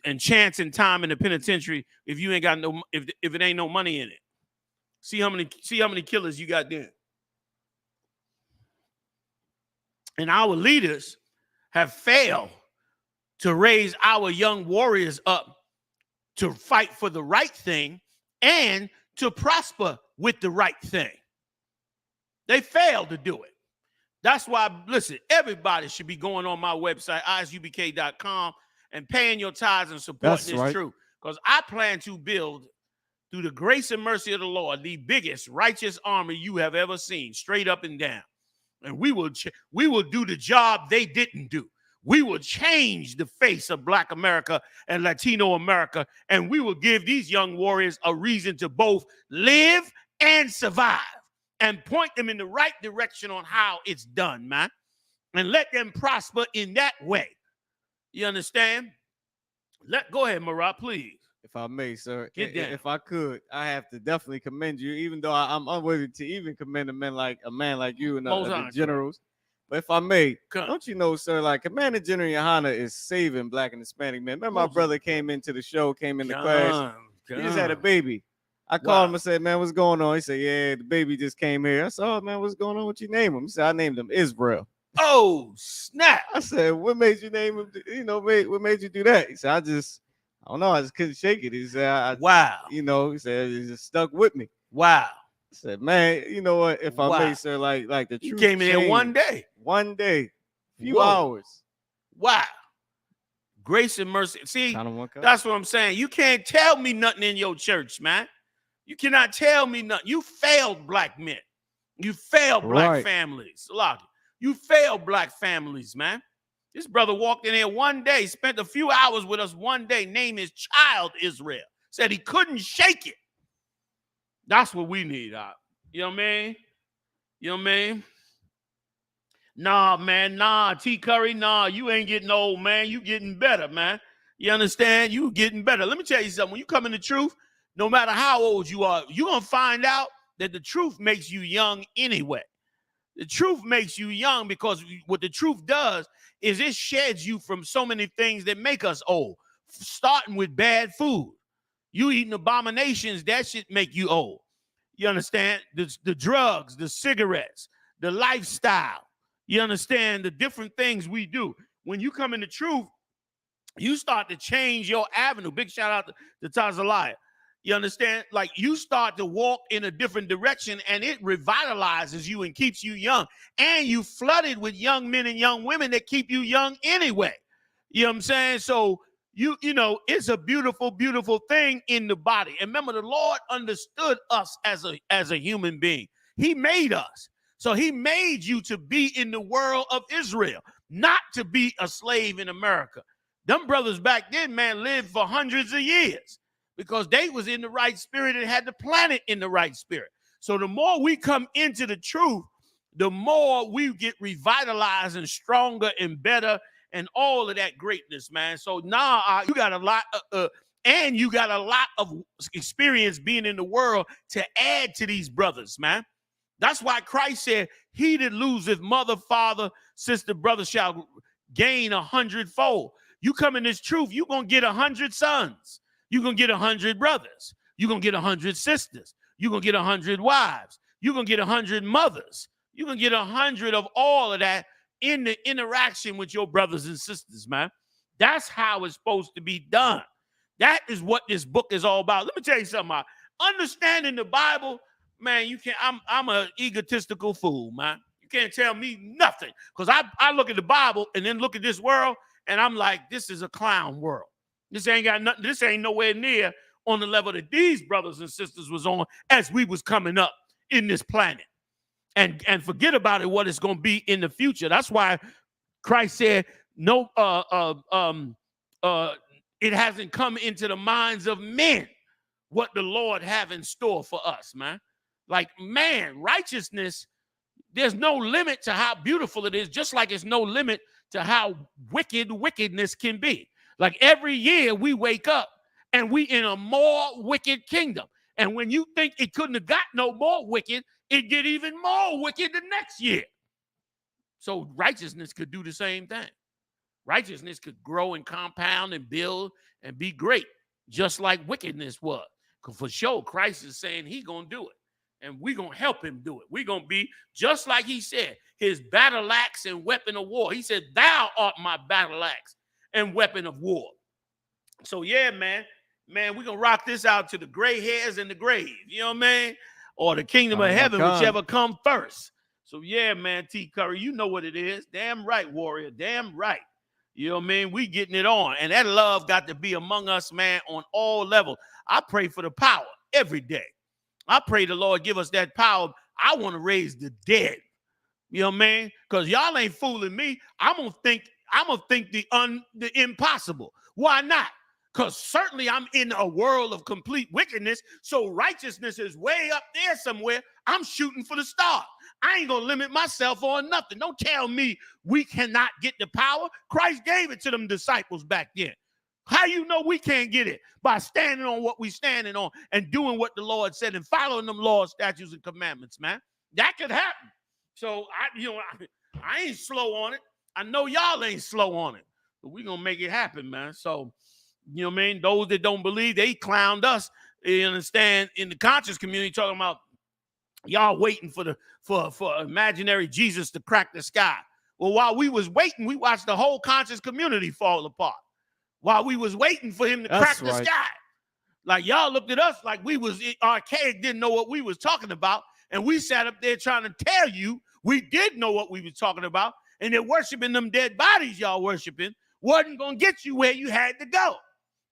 and chancing time in the penitentiary if you ain't got no if it ain't no money in it. See how many killers you got there. And our leaders have failed to raise our young warriors up to fight for the right thing and to prosper with the right thing. They failed to do it. That's why, listen, everybody should be going on my website, ISUPK.com, and paying your tithes and supporting this truth. Because I plan to build, through the grace and mercy of the Lord, the biggest righteous army you have ever seen, straight up and down. And we will do the job they didn't do. We will change the face of Black America and Latino America, and we will give these young warriors a reason to both live and survive, and point them in the right direction on how it's done, man, and let them prosper in that way. You understand? Go ahead, Marat, please. If I may, sir. Get down. If I could, I have to definitely commend you, even though I'm unworthy to even commend a man like you and the generals. But if I may, don't you know, sir, like Commander General Yohanna is saving Black and Hispanic men. Remember, my brother came into the show, came in the class. He just had a baby. I called him and said, man, what's going on? He said, yeah, the baby just came here. I said, oh, man, what's going on? What you name him? He said, I named him Israel. Oh, snap. I said, what made you name him? You know, what made you do that? He said, I don't know. I just couldn't shake it. He said, wow. You know, he said, it just stuck with me. Wow. I said, man, you know what? If I may, sir, like the truth. You came in here one day. One day. Few hours. Wow. Grace and mercy. See, that's what I'm saying. You can't tell me nothing in your church, man. You cannot tell me nothing. You failed Black men. You failed Black families. You failed Black families, man. This brother walked in here one day, spent a few hours with us one day, named his child Israel. Said he couldn't shake it. That's what we need, you know what I mean? You know what I mean? Nah, man, nah, T. Curry, nah, you ain't getting old, man. You getting better, man. You understand? You getting better. Let me tell you something. When you come in the truth, no matter how old you are, you're going to find out that the truth makes you young anyway. The truth makes you young because what the truth does is it sheds you from so many things that make us old, starting with bad food. You eating abominations, that shit make you old. You understand? The drugs, the cigarettes, the lifestyle. You understand? The different things we do. When you come in the truth, you start to change your avenue. Big shout out to TITHES. You understand? Like you start to walk in a different direction and it revitalizes you and keeps you young. And you flooded with young men and young women that keep you young anyway. You know what I'm saying? So you know, it's a beautiful, beautiful thing in the body. And remember, the Lord understood us as a human being. He made us. So he made you to be in the world of Israel, not to be a slave in America. Them brothers back then, man, lived for hundreds of years because they was in the right spirit and had the planet in the right spirit. So the more we come into the truth, the more we get revitalized and stronger and better and all of that greatness, man. So now you got a lot and you got a lot of experience being in the world to add to these brothers, man. That's why Christ said, he that loseth mother, father, sister, brother shall gain 100-fold. You come in this truth, you're going to get 100 sons. You're going to get 100 brothers. You're going to get 100 sisters. You're going to get 100 wives. You're going to get 100 mothers. You're going to get 100 of all of that in the interaction with your brothers and sisters, man. That's how it's supposed to be done. That is what this book is all about. Let me tell you something. Understanding the Bible, man, you can't. I'm an egotistical fool, man. You can't tell me nothing because I look at the Bible and then look at this world and I'm like, this is a clown world. This ain't got nothing. This ain't nowhere near on the level that these brothers and sisters was on as we was coming up in this planet. And forget about it, what it's going to be in the future. That's why Christ said, no, it hasn't come into the minds of men what the Lord have in store for us, man. Like, man, righteousness, there's no limit to how beautiful it is, just like it's no limit to how wickedness can be. Like, every year we wake up and we in a more wicked kingdom. And when you think it couldn't have got no more wicked, it get even more wicked the next year. So righteousness could do the same thing. Righteousness could grow and compound and build and be great, just like wickedness was. Because for sure, Christ is saying he going to do it. And we're going to help him do it. We're going to be, just like he said, his battle axe and weapon of war. He said, thou art my battle axe and weapon of war. So, yeah, man, we're going to rock this out to the gray hairs in the grave. You know what I mean? Or the kingdom of heaven, whichever come first. So, yeah, man, T. Curry, you know what it is. Damn right, warrior. Damn right. You know what I mean? We getting it on. And that love got to be among us, man, on all levels. I pray for the power every day. I pray the Lord give us that power. I want to raise the dead. You know what I mean? Because y'all ain't fooling me. I'm gonna think the impossible. Why not? Because certainly I'm in a world of complete wickedness. So righteousness is way up there somewhere. I'm shooting for the star. I ain't gonna limit myself on nothing. Don't tell me we cannot get the power. Christ gave it to them disciples back then. How you know we can't get it? By standing on what we standing on and doing what the Lord said and following them laws, statutes, and commandments, man. That could happen. So I ain't slow on it. I know y'all ain't slow on it. But we're gonna make it happen, man. So, you know what I mean? Those that don't believe, they clowned us, you understand, in the conscious community, talking about y'all waiting for imaginary Jesus to crack the sky. Well, while we was waiting, we watched the whole conscious community fall apart. While we was waiting for him to crack the sky. Like, y'all looked at us like we was archaic, didn't know what we was talking about. And we sat up there trying to tell you we did know what we was talking about. And that worshiping them dead bodies y'all worshiping wasn't going to get you where you had to go.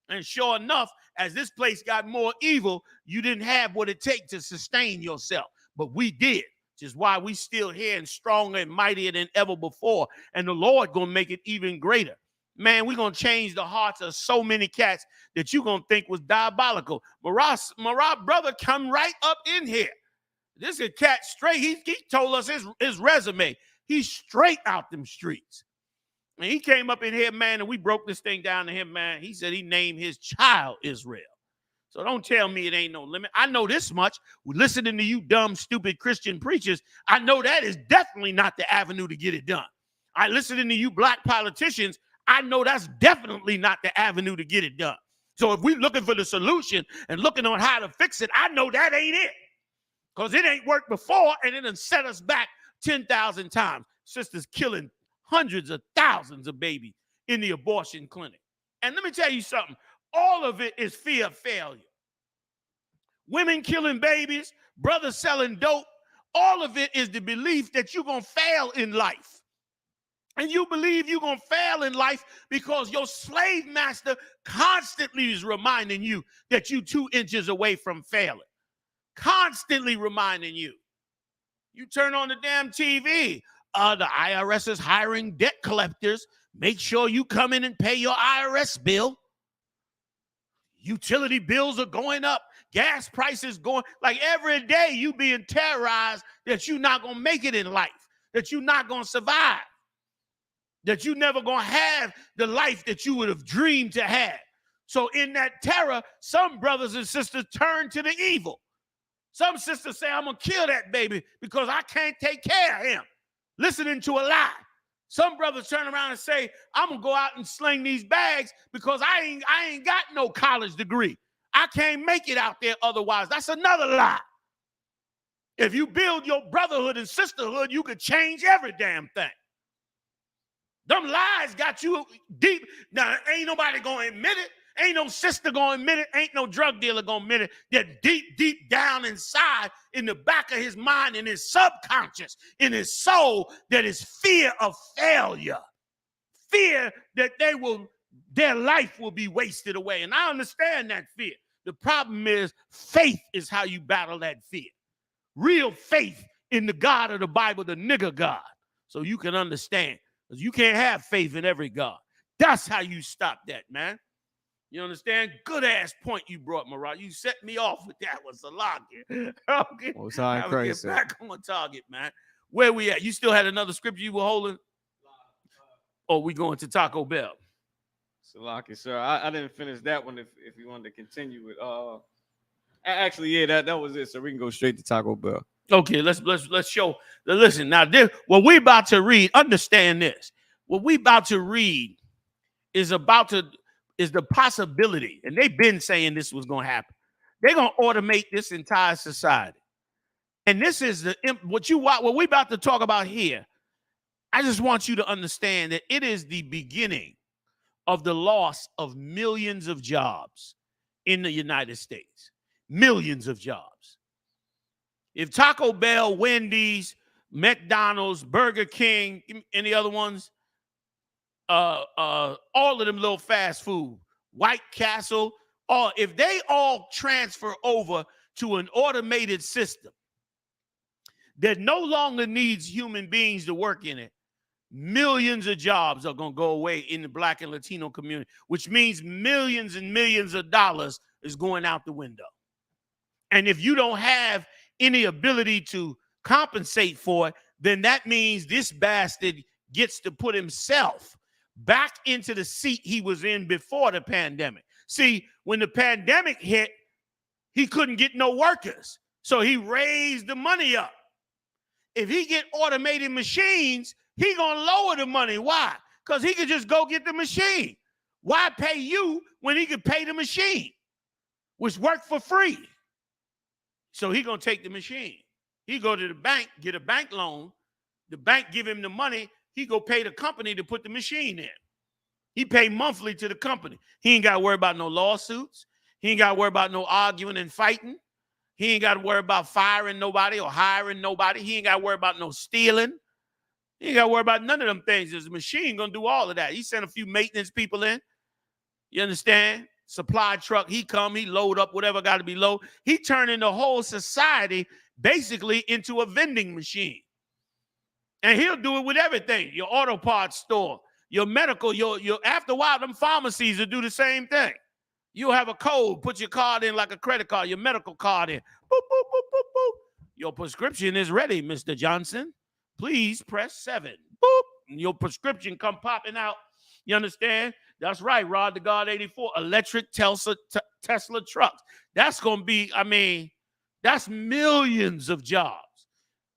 And sure enough, as this place got more evil, you didn't have what it takes to sustain yourself. But we did, which is why we still here and stronger and mightier than ever before. And the Lord going to make it even greater. Man, we're going to change the hearts of so many cats that you're going to think was diabolical. Marah, brother, come right up in here. This is a cat straight. He told us his resume. He's straight out them streets. And he came up in here, man, and we broke this thing down to him, man. He said he named his child Israel. So don't tell me it ain't no limit. I know this much. Listening to you dumb, stupid Christian preachers, I know that is definitely not the avenue to get it done. Listening to you black politicians, I know that's definitely not the avenue to get it done. So if we're looking for the solution and looking on how to fix it, I know that ain't it. Because it ain't worked before, and it done set us back 10,000 times. Sisters killing hundreds of thousands of babies in the abortion clinic. And let me tell you something. All of it is fear of failure. Women killing babies, brothers selling dope. All of it is the belief that you're going to fail in life. And you believe you're going to fail in life because your slave master constantly is reminding you that you're 2 inches away from failing. Constantly reminding you. You turn on the damn TV. The IRS is hiring debt collectors. Make sure you come in and pay your IRS bill. Utility bills are going up. Gas prices going. Like every day you being terrorized that you're not going to make it in life. That you're not going to survive. That you never gonna have the life that you would have dreamed to have. So in that terror, some brothers and sisters turn to the evil. Some sisters say, I'm gonna kill that baby because I can't take care of him. Listening to a lie. Some brothers turn around and say, I'm gonna go out and sling these bags because I ain't got no college degree. I can't make it out there otherwise. That's another lie. If you build your brotherhood and sisterhood, you could change every damn thing. Them lies got you deep. Now, ain't nobody going to admit it. Ain't no sister going to admit it. Ain't no drug dealer going to admit it. That deep down inside, in the back of his mind, in his subconscious, in his soul, that is fear of failure. Fear that their life will be wasted away. And I understand that fear. The problem is faith is how you battle that fear. Real faith in the God of the Bible, the nigga God. So you can understand. Because you can't have faith in every God. That's how you stop that, man. You understand? Good ass point you brought, Mariah. You set me off with that one, Salaki. Okay. Most high Now we Christ, get sir. back on target, man. Where we at? You still had another scripture you were holding? Or we going to Taco Bell? Salaki, sir. I didn't finish that one if you wanted to continue with actually, yeah, that was it. So we can go straight to Taco Bell. Okay, let's show. Listen, now this what we about to read, understand this. What we about to read is the possibility, and they've been saying this was going to happen. They're going to automate this entire society. And this is what we about to talk about here. I just want you to understand that it is the beginning of the loss of millions of jobs in the United States. Millions of jobs. If Taco Bell, Wendy's, McDonald's, Burger King, any other ones, all of them little fast food, White Castle, if they all transfer over to an automated system that no longer needs human beings to work in it, millions of jobs are going to go away in the Black and Latino community, which means millions and millions of dollars is going out the window. And if you don't have any ability to compensate for it, then that means this bastard gets to put himself back into the seat he was in before the pandemic. See, when the pandemic hit, he couldn't get no workers. So he raised the money up. If he get automated machines, he gonna lower the money. Why? Because he could just go get the machine. Why pay you when he could pay the machine, which worked for free? So he gonna take the machine. He go to the bank, get a bank loan. The bank give him the money. He go pay the company to put the machine in. He pay monthly to the company. He ain't got to worry about no lawsuits. He ain't got to worry about no arguing and fighting. He ain't got to worry about firing nobody or hiring nobody. He ain't got to worry about no stealing. He ain't got to worry about none of them things. There's a machine going to do all of that. He sent a few maintenance people in. You understand? Supply truck, he come, he load up whatever got to be low. He turning the whole society basically into a vending machine. And he'll do it with everything. Your auto parts store, your medical, your after a while, them pharmacies will do the same thing. You'll have a code, put your card in like a credit card, your medical card in. Boop, boop, boop, boop, boop. Your prescription is ready, Mr. Johnson. Please press 7. Boop. And your prescription come popping out. You understand? That's right, Rod the God 84. Electric Tesla trucks. That's going to be, that's millions of jobs.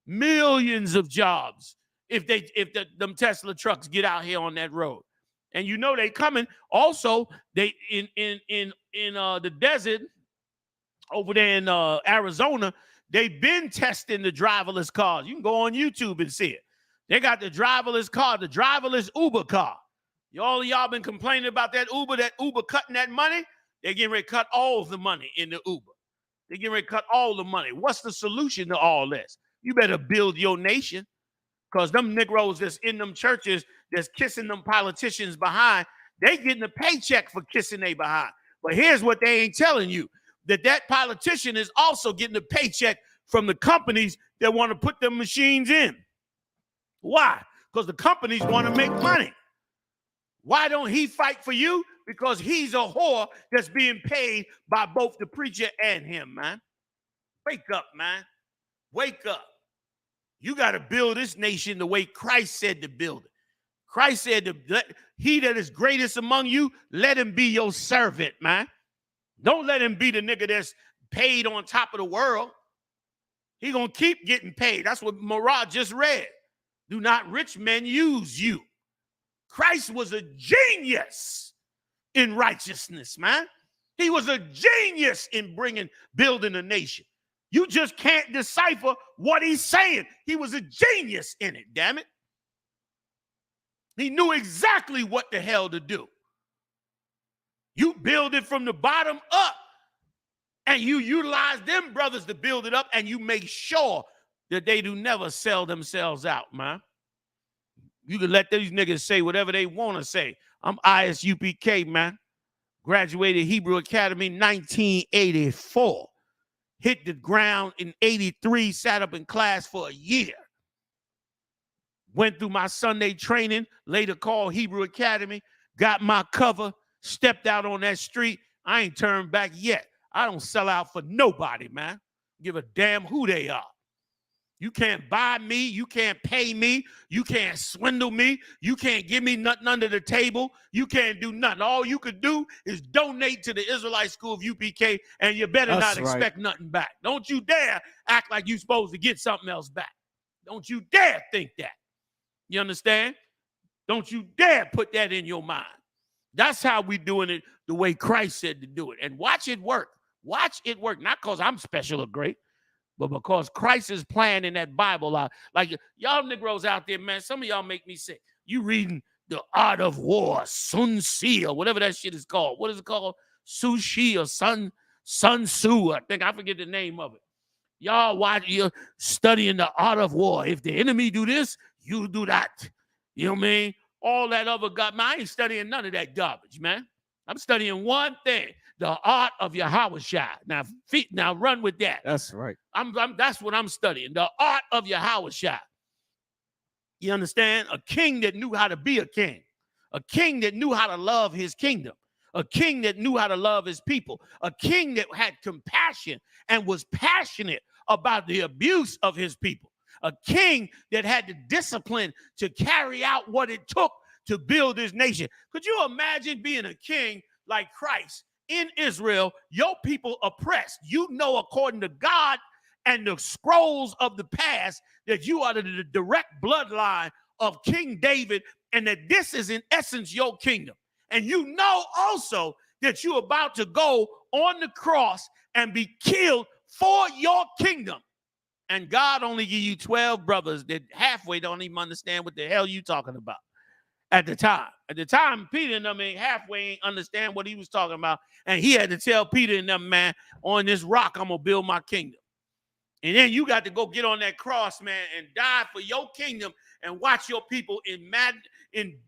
Millions of jobs if them Tesla trucks get out here on that road. And you know they coming. Also, they in the desert over there in Arizona, they've been testing the driverless cars. You can go on YouTube and see it. They got the driverless car, the driverless Uber car. All of y'all been complaining about that Uber cutting that money. They're getting ready to cut all the money in the Uber. They're getting ready to cut all the money. What's the solution to all this? You better build your nation, because them Negroes that's in them churches that's kissing them politicians behind, they getting a paycheck for kissing they behind. But here's what they ain't telling you, that politician is also getting a paycheck from the companies that want to put them machines in. Why? Because the companies want to make money. Why don't he fight for you? Because he's a whore that's being paid by both the preacher and him, man. Wake up, man. Wake up. You got to build this nation the way Christ said to build it. Christ said, he that is greatest among you, let him be your servant, man. Don't let him be the nigga that's paid on top of the world. He going to keep getting paid. That's what Marah just read. Do not rich men use you. Christ was a genius in righteousness, man. He was a genius in building a nation. You just can't decipher what he's saying. He was a genius in it, damn it. He knew exactly what the hell to do. You build it from the bottom up, and you utilize them brothers to build it up, and you make sure that they do never sell themselves out, man. You can let these niggas say whatever they want to say. I'm I.S.U.P.K, man. Graduated Hebrew Academy 1984. Hit the ground in 83, sat up in class for a year. Went through my Sunday training, later called Hebrew Academy, got my cover, stepped out on that street. I ain't turned back yet. I don't sell out for nobody, man. Give a damn who they are. You can't buy me. You can't pay me. You can't swindle me. You can't give me nothing under the table. You can't do nothing. All you could do is donate to the Israelite School of UPK, and you better not expect nothing back. Don't you dare act like you're supposed to get something else back. Don't you dare think that. You understand? Don't you dare put that in your mind. That's how we doing it the way Christ said to do it. And watch it work. Watch it work. Not because I'm special or great, but because Christ is playing in that Bible out. Like y'all Negroes out there, man, some of y'all make me sick. You reading The Art of War, Sun Tzu, or whatever that shit is called. What is it called? Sushi or Sun Tzu. I think I forget the name of it. Y'all watch, you're studying the art of war. If the enemy do this, you do that. You know what I mean? All that other garbage. I ain't studying none of that garbage, man. I'm studying one thing. The art of Yahawashi. Now run with that. That's right. That's what I'm studying. The art of Yahawashi. You understand? A king that knew how to be a king. A king that knew how to love his kingdom. A king that knew how to love his people. A king that had compassion and was passionate about the abuse of his people. A king that had the discipline to carry out what it took to build his nation. Could you imagine being a king like Christ? In Israel, your people oppressed. You know, according to God and the scrolls of the past, that you are the direct bloodline of King David, and that this is in essence your kingdom. And you know also that you're about to go on the cross and be killed for your kingdom. And God only give you 12 brothers that halfway don't even understand what the hell you talking about. At the time, Peter and them ain't halfway ain't understand what he was talking about. And he had to tell Peter and them, man, on this rock, I'm going to build my kingdom. And then you got to go get on that cross, man, and die for your kingdom and watch your people in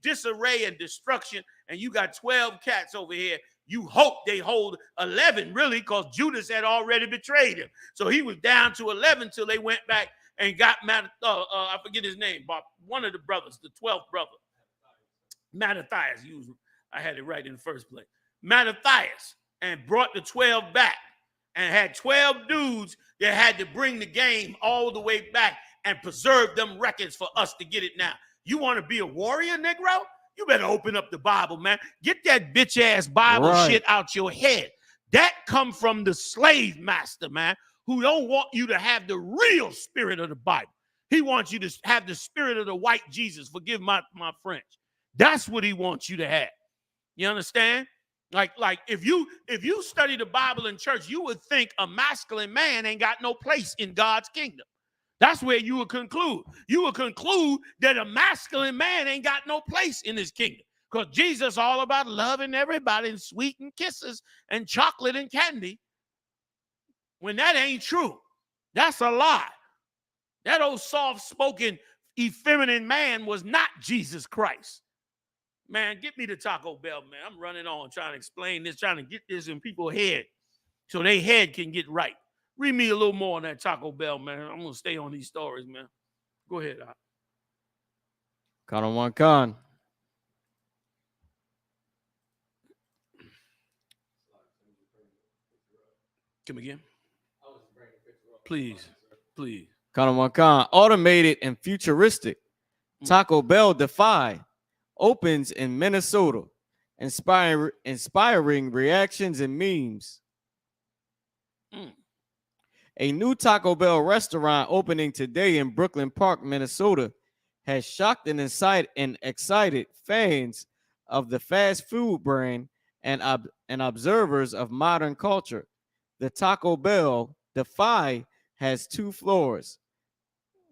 disarray and destruction. And you got 12 cats over here. You hope they hold 11, really, because Judas had already betrayed him. So he was down to 11 till they went back and got I forget his name, but one of the brothers, the 12th brother. Mattathias, I had it right in the first place. Mattathias, and brought the 12 back and had 12 dudes that had to bring the game all the way back and preserve them records for us to get it now. You want to be a warrior, Negro? You better open up the Bible, man. Get that bitch-ass Bible shit out your head. That come from the slave master, man, who don't want you to have the real spirit of the Bible. He wants you to have the spirit of the white Jesus. Forgive my French. That's what he wants you to have. You understand? Like if you study the Bible in church, you would think a masculine man ain't got no place in God's kingdom. That's where you would conclude. You would conclude that a masculine man ain't got no place in his kingdom. Because Jesus all about loving everybody and sweet and kisses and chocolate and candy. When that ain't true, that's a lie. That old soft-spoken, effeminate man was not Jesus Christ. Man, get me the Taco Bell, man. I'm running on trying to explain this, trying to get this in people's head so their head can get right. Read me a little more on that Taco Bell, man. I'm going to stay on these stories, man. Go ahead, Doc. Count on one con. Come again? Please. Count on one con. Automated and futuristic. Taco Bell Defy opens in Minnesota, inspiring reactions and memes. A new Taco Bell restaurant opening today in Brooklyn Park, Minnesota, has shocked and excited fans of the fast food brand and observers of modern culture. The Taco Bell Defy has two floors,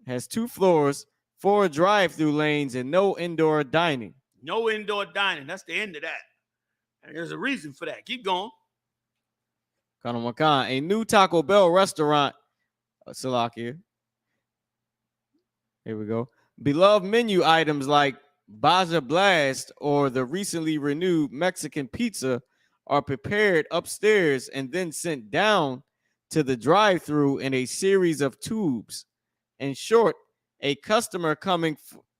4 drive-through lanes, and no indoor dining. No indoor dining. That's the end of that. And there's a reason for that. Keep going. A new Taco Bell restaurant, Salakia. Here we go. Beloved menu items like Baja Blast or the recently renewed Mexican pizza are prepared upstairs and then sent down to the drive-through in a series of tubes. In short, a customer coming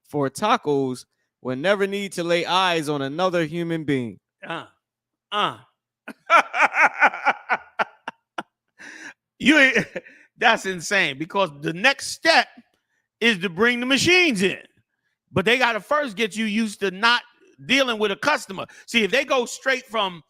for tacos will never need to lay eyes on another human being. That's insane, because the next step is to bring the machines in. But they got to first get you used to not dealing with a customer. See, if they go straight from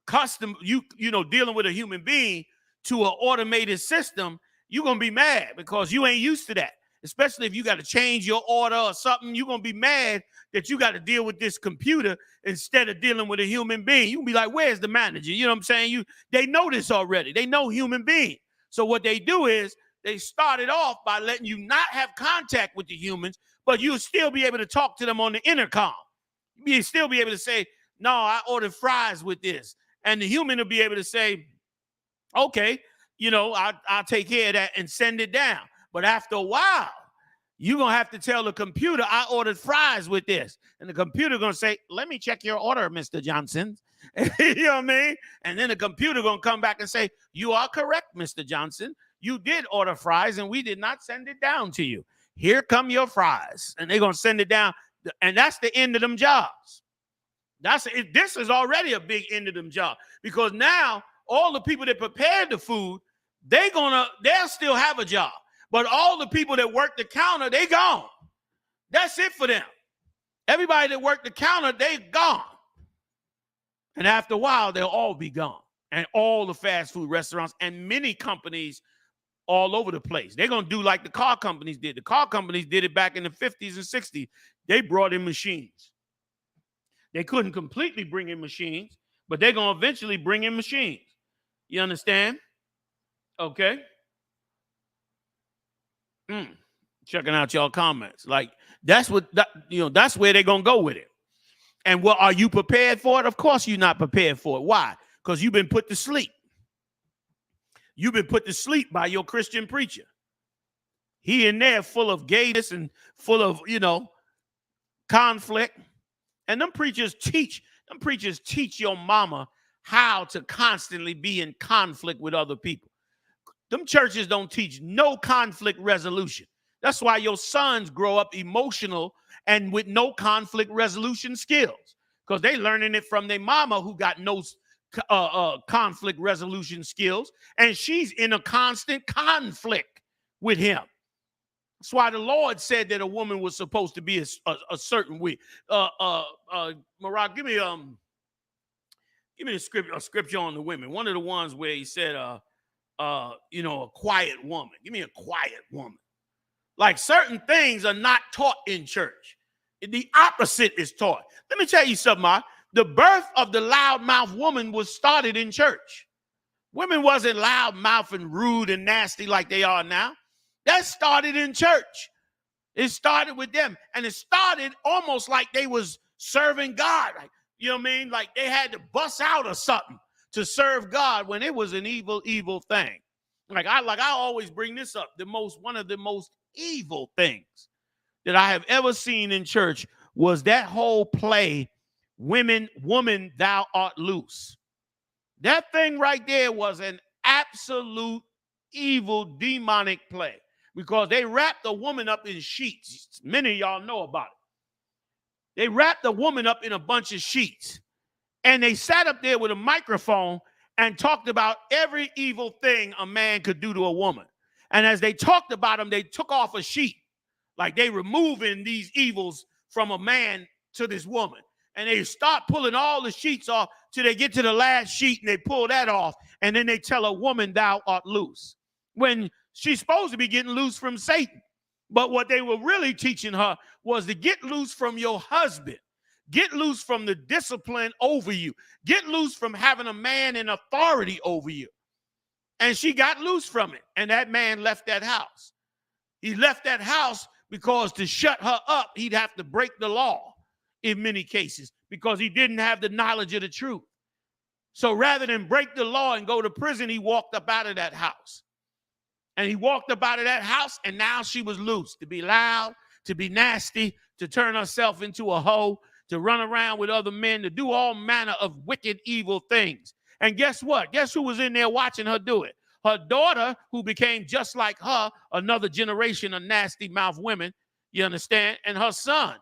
custom, you know, dealing with a human being to an automated system, you're going to be mad because you ain't used to that. Especially if you got to change your order or something, you're going to be mad that you got to deal with this computer instead of dealing with a human being. You can be like, where's the manager? You know what I'm saying? They know this already. They know human being. So what they do is they started off by letting you not have contact with the humans, but you'll still be able to talk to them on the intercom. You'll still be able to say, no, I ordered fries with this. And the human will be able to say, okay, you know, I'll take care of that and send it down. But after a while, you're going to have to tell the computer, I ordered fries with this. And the computer going to say, let me check your order, Mr. Johnson. You know what I mean? And then the computer going to come back and say, you are correct, Mr. Johnson. You did order fries and we did not send it down to you. Here come your fries. And they're going to send it down. And that's the end of them jobs. This is already a big end of them job, because now all the people that prepared the food, they'll still have a job. But all the people that work the counter, they gone. That's it for them. Everybody that worked the counter, they gone. And after a while, they'll all be gone. And all the fast food restaurants and many companies all over the place, they're going to do like the car companies did. The car companies did it back in the 50s and 60s. They brought in machines. They couldn't completely bring in machines, but they're going to eventually bring in machines. You understand? Okay. Checking out y'all comments. Like, that's where they're going to go with it. And what, are you prepared for it? Of course you're not prepared for it. Why? Because you've been put to sleep. You've been put to sleep by your Christian preacher. He in there full of gayness and full of, conflict. And them preachers teach your mama how to constantly be in conflict with other people. Them churches don't teach no conflict resolution. That's why your sons grow up emotional and with no conflict resolution skills, because they learning it from their mama, who got no conflict resolution skills, and she's in a constant conflict with him. That's why the Lord said that a woman was supposed to be a certain way. Marag, give me a scripture on the women. One of the ones where he said, a quiet woman. Give me a quiet woman. Like, certain things are not taught in church. The opposite is taught. Let me tell you something, Ma. The birth of the loudmouth woman was started in church. Women wasn't loudmouth and rude and nasty like they are now. That started in church. It started with them. And it started almost like they was serving God. Like, you know what I mean? Like they had to bust out or something to serve God, when it was an evil, evil thing. Like I always bring this up. One of the most evil things that I have ever seen in church was that whole play, Woman, Thou Art Loose. That thing right there was an absolute evil, demonic play, because they wrapped the woman up in sheets. Many of y'all know about it. They wrapped the woman up in a bunch of sheets, and they sat up there with a microphone and talked about every evil thing a man could do to a woman. And as they talked about them, they took off a sheet, like they removing these evils from a man to this woman. And they start pulling all the sheets off till they get to the last sheet, and they pull that off. And then they tell a woman, thou art loose, when she's supposed to be getting loose from Satan. But what they were really teaching her was to get loose from your husband. Get loose from the discipline over you. Get loose from having a man in authority over you. And she got loose from it. And that man left that house. He left that house because to shut her up, he'd have to break the law in many cases, because he didn't have the knowledge of the truth. So rather than break the law and go to prison, he walked up out of that house. And he walked up out of that house, and now she was loose to be loud, to be nasty, to turn herself into a hoe, to run around with other men, to do all manner of wicked, evil things. And guess what? Guess who was in there watching her do it? Her daughter, who became just like her, another generation of nasty mouth women, you understand? And her son,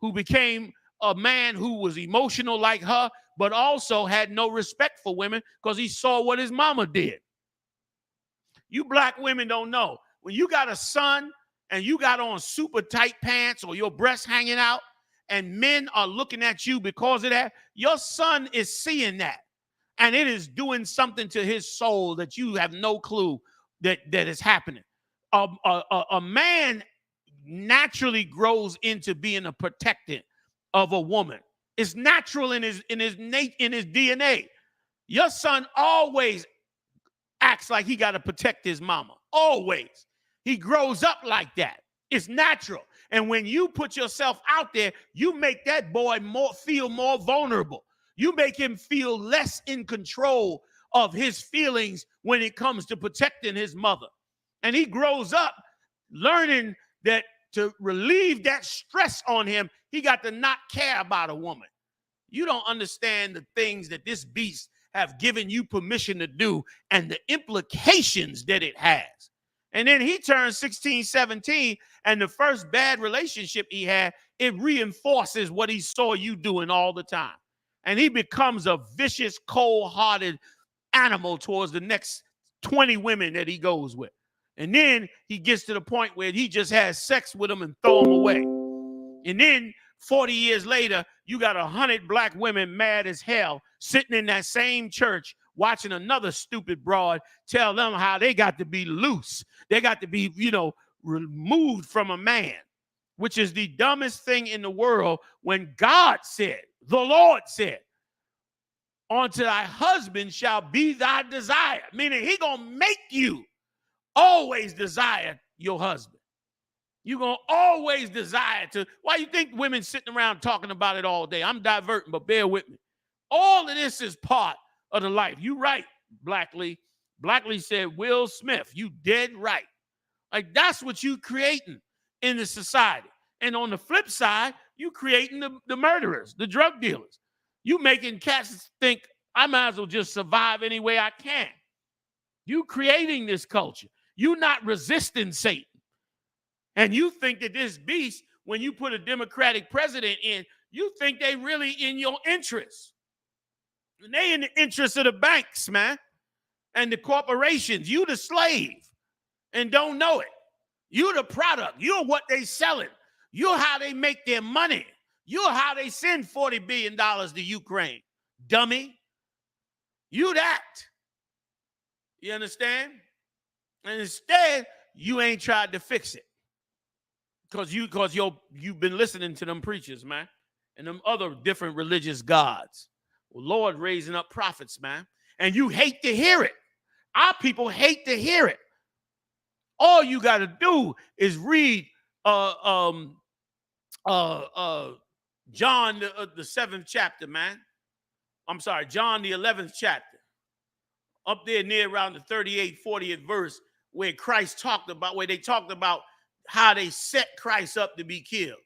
who became a man who was emotional like her, but also had no respect for women because he saw what his mama did. You black women don't know. When you got a son and you got on super tight pants or your breasts hanging out and men are looking at you because of that, your son is seeing that. And it is doing something to his soul that you have no clue that is happening. A man naturally grows into being a protectant of a woman. It's natural in his DNA. Your son always acts like he got to protect his mama. Always. He grows up like that. It's natural. And when you put yourself out there, you make that boy feel more vulnerable. You make him feel less in control of his feelings when it comes to protecting his mother. And he grows up learning that to relieve that stress on him, he got to not care about a woman. You don't understand the things that this beast have given you permission to do and the implications that it has. And then he turns 16, 17, and the first bad relationship he had, it reinforces what he saw you doing all the time. And he becomes a vicious, cold-hearted animal towards the next 20 women that he goes with. And then he gets to the point where he just has sex with them and throw them away. And then 40 years later, you got 100 black women mad as hell sitting in that same church watching another stupid broad tell them how they got to be loose. They got to be, removed from a man, which is the dumbest thing in the world when God said, the Lord said, unto thy husband shall be thy desire. Meaning he gonna make you always desire your husband. You're going to always desire to. Why you think women sitting around talking about it all day? I'm diverting, but bear with me. All of this is part of the life. You right, Blackley. Blackley said, Will Smith, you dead right. Like, that's what you creating in the society. And on the flip side, you creating the murderers, the drug dealers. You making cats think, I might as well just survive any way I can. You creating this culture. You not resisting Satan. And you think that this beast, when you put a Democratic president in, you think they really in your interest. And they in the interest of the banks, man, and the corporations. You the slave and don't know it. You the product. You're what they selling. You're how they make their money. You're how they send $40 billion to Ukraine. Dummy. You that. You understand? And instead, you ain't tried to fix it. Because you've been listening to them preachers, man, and them other different religious gods. Well, Lord raising up prophets, man, and you hate to hear it. Our people hate to hear it. All you got to do is read John the 7th chapter, man. I'm sorry, John the 11th chapter. Up there near around the 38th, 40th verse, where they talked about how they set Christ up to be killed.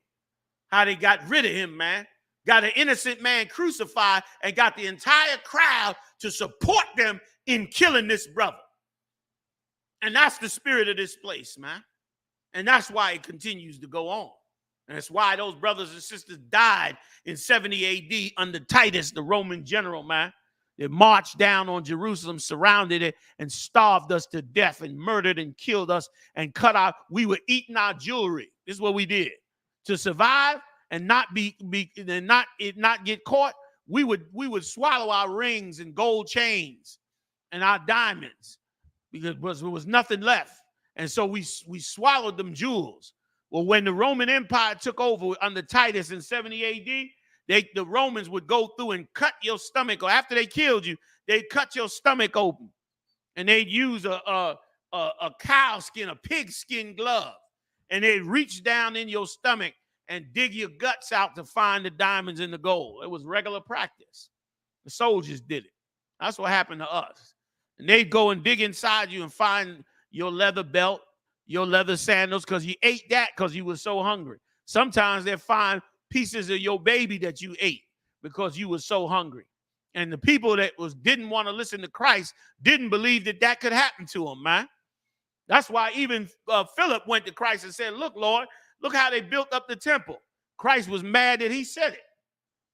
How they got rid of him, man. Got an innocent man crucified and got the entire crowd to support them in killing this brother. And that's the spirit of this place, man. And that's why it continues to go on. And that's why those brothers and sisters died in 70 AD under Titus, the Roman general, man. They marched down on Jerusalem, surrounded it, and starved us to death and murdered and killed us and cut out. We were eating our jewelry. This is what we did. To survive and not not get caught, we would swallow our rings and gold chains and our diamonds because there was nothing left. And so we swallowed them jewels. Well, when the Roman Empire took over under Titus in 70 AD, the Romans would go through and cut your stomach, or after they killed you, they'd cut your stomach open. And they'd use a cow skin, a pig skin glove. And they'd reach down in your stomach and dig your guts out to find the diamonds and the gold. It was regular practice. The soldiers did it. That's what happened to us. And they'd go and dig inside you and find your leather belt, your leather sandals, because you ate that because you were so hungry. Sometimes they'd find pieces of your baby that you ate because you were so hungry. And the people that didn't want to listen to Christ didn't believe that could happen to them, man. That's why even Philip went to Christ and said, look, Lord, look how they built up the temple. Christ was mad that he said it.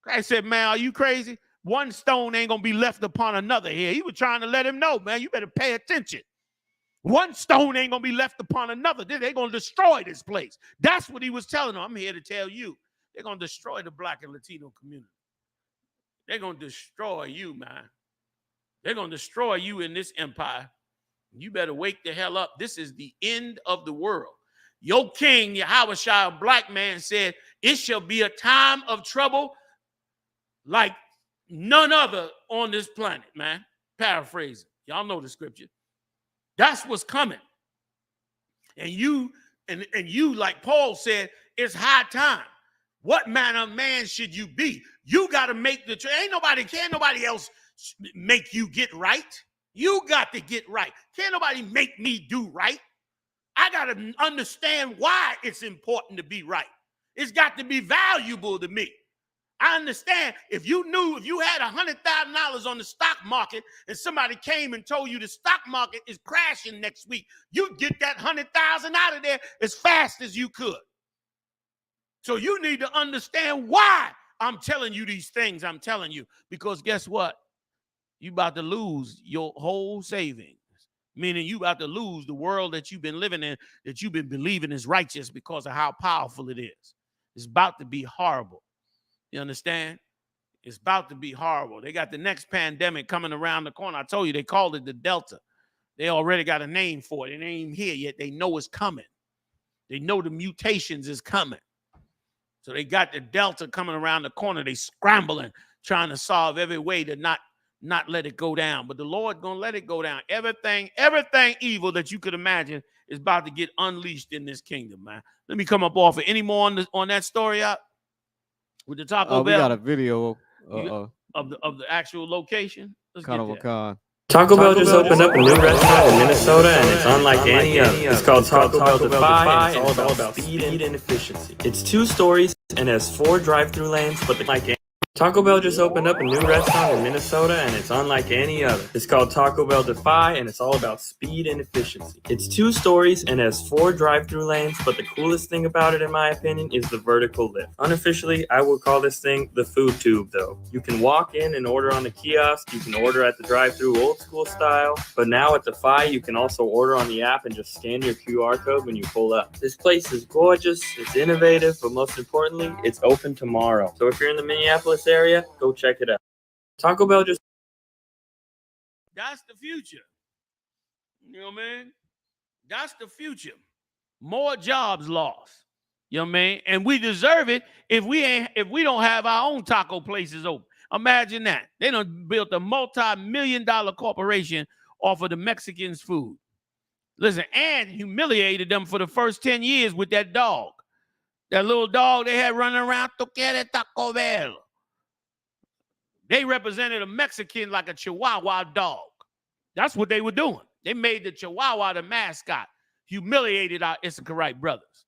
Christ said, man, are you crazy? One stone ain't going to be left upon another here. He was trying to let him know, man, you better pay attention. One stone ain't going to be left upon another. They're going to destroy this place. That's what he was telling them. I'm here to tell you. They're going to destroy the Black and Latino community. They're going to destroy you, man. They're going to destroy you in this empire. You better wake the hell up. This is the end of the world. Your king, Yahushua, a black man, said, it shall be a time of trouble like none other on this planet, man. Paraphrasing. Y'all know the scripture. That's what's coming. And you, like Paul said, it's high time. What manner of man should you be? You got to make the can't nobody else make you get right. You got to get right. Can't nobody make me do right. I got to understand why it's important to be right. It's got to be valuable to me. I understand if you had $100,000 on the stock market and somebody came and told you the stock market is crashing next week, you'd get that $100,000 out of there as fast as you could. So you need to understand why I'm telling you these things I'm telling you, because guess what? You about to lose your whole savings, meaning you about to lose the world that you've been living in, that you've been believing is righteous because of how powerful it is. It's about to be horrible. You understand? It's about to be horrible. They got the next pandemic coming around the corner. I told you they called it the Delta. They already got a name for it. It ain't even here yet. They know it's coming. They know the mutations is coming. So they got the Delta coming around the corner. They scrambling, trying to solve every way to not let it go down. But the Lord gonna let it go down. Everything evil that you could imagine is about to get unleashed in this kingdom, man. Let me come up off of any more on that story out with the Taco Bell. We got a video of the actual location. Let's kind get of a that. con. Taco Bell just opened up a new restaurant in Minnesota, and it's unlike any other. It's called Taco Bell Defy, and it's all about speed and efficiency. It's 2 stories and has 4 drive-through lanes, but Taco Bell just opened up a new restaurant in Minnesota, and it's unlike any other. It's called Taco Bell Defy, and it's all about speed and efficiency. It's 2 stories and has 4 drive-through lanes, but the coolest thing about it, in my opinion, is the vertical lift. Unofficially, I would call this thing the food tube, though. You can walk in and order on the kiosk. You can order at the drive-through old school style, but now at Defy, you can also order on the app and just scan your QR code when you pull up. This place is gorgeous, it's innovative, but most importantly, it's open tomorrow. So if you're in the Minneapolis area, go check it out. Taco Bell just... That's the future. You know what I mean? That's the future. More jobs lost. You know what I mean? And we deserve it if we don't have our own taco places open. Imagine that. They done built a multi-million-dollar corporation off of the Mexicans' food. Listen, and humiliated them for the first 10 years with that dog. That little dog they had running around, Toquere Taco Bell. They represented a Mexican like a Chihuahua dog. That's what they were doing. They made the Chihuahua the mascot. Humiliated our I.S.U.P.K brothers.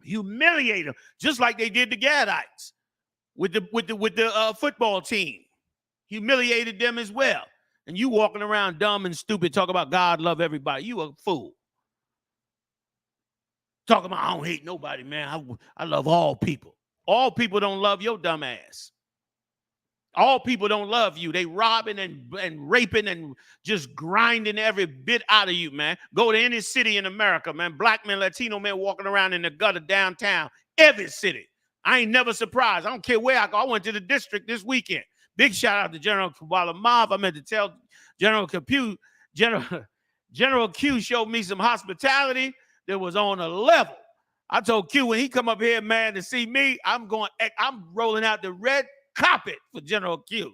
Humiliated them, just like they did the Gadites with the football team. Humiliated them as well. And you walking around dumb and stupid, talking about God love everybody. You a fool. Talking about I don't hate nobody, man. I love all people. All people don't love your dumb ass. All people don't love you. They robbing and raping and just grinding every bit out of you, man. Go to any city in America, man. Black men, Latino men walking around in the gutter downtown. Every city. I ain't never surprised. I don't care where I go. I went to the district this weekend. Big shout out to General Kabbalah Mav. I meant to tell General Q showed me some hospitality that was on a level. I told Q when he come up here, man, to see me, I'm rolling out the red carpet for General Q.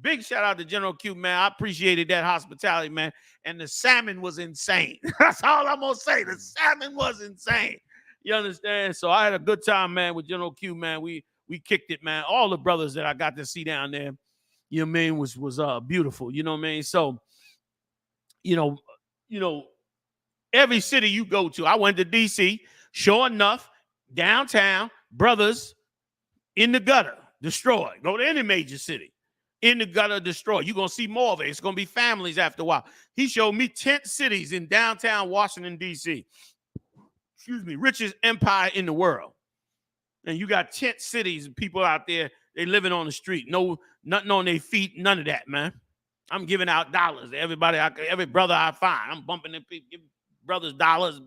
Big shout out to General Q, man. I appreciated that hospitality, man. And the salmon was insane. That's all I'm gonna say. The salmon was insane. You understand? So I had a good time, man, with General Q, man. We kicked it, man. All the brothers that I got to see down there, you know what I mean, was beautiful. You know what I mean? So, you know, every city you go to, I went to DC. Sure enough, downtown, brothers in the gutter, destroyed. Go to any major city. In the gutter, destroyed. You're going to see more of it. It's going to be families after a while. He showed me tent cities in downtown Washington, D.C. Excuse me, richest empire in the world. And you got tent cities and people out there, they living on the street. No, nothing on their feet, none of that, man. I'm giving out dollars to everybody, every brother I find. I'm bumping them people, give brothers dollars,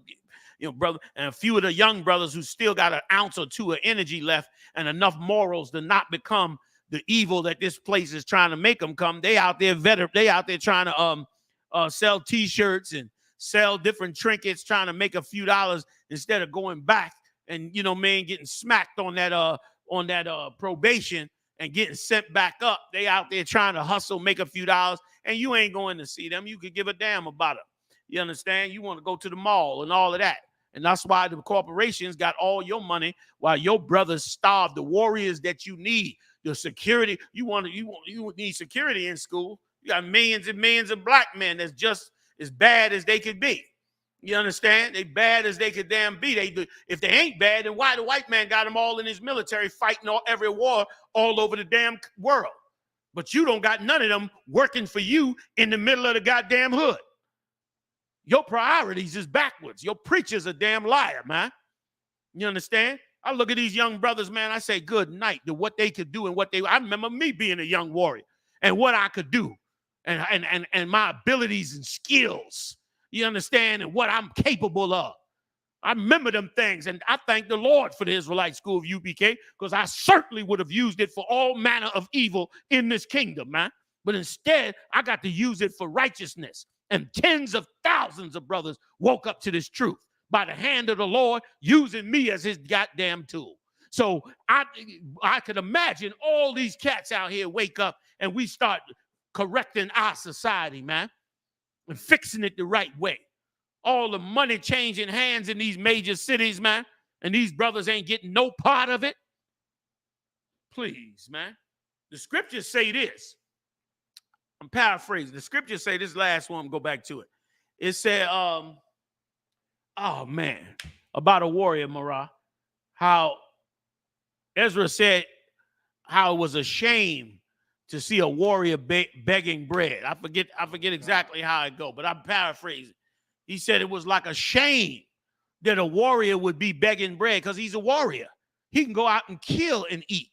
brother, and a few of the young brothers who still got an ounce or two of energy left and enough morals to not become the evil that this place is trying to make them come. They out there they out there trying to sell T-shirts and sell different trinkets, trying to make a few dollars instead of going back and getting smacked on that probation and getting sent back up. They out there trying to hustle, make a few dollars, and you ain't going to see them. You could give a damn about them. You understand? You want to go to the mall and all of that. And that's why the corporations got all your money while your brothers starve. The warriors that you need, the security, you need security in school. You got millions and millions of black men that's just as bad as they could be. You understand? They bad as they could damn be. If they ain't bad, then why the white man got them all in his military fighting every war all over the damn world? But you don't got none of them working for you in the middle of the goddamn hood. Your priorities is backwards. Your preacher's a damn liar, man. You understand? I look at these young brothers, man. I say good night to what they could do and I remember me being a young warrior and what I could do and my abilities and skills. You understand? And what I'm capable of. I remember them things, and I thank the Lord for the Israelite School of UPK, because I certainly would have used it for all manner of evil in this kingdom, man. But instead, I got to use it for righteousness. And tens of thousands of brothers woke up to this truth by the hand of the Lord, using me as his goddamn tool. So I could imagine all these cats out here wake up and we start correcting our society, man, and fixing it the right way. All the money changing hands in these major cities, man, and these brothers ain't getting no part of it. Please, man. The scriptures say this. I'm paraphrasing. The scriptures say this last one, go back to it. It said, oh man, about a warrior, Marah, how Ezra said how it was a shame to see a warrior begging bread. I forget exactly how it go, but I'm paraphrasing. He said it was like a shame that a warrior would be begging bread because he's a warrior. He can go out and kill and eat.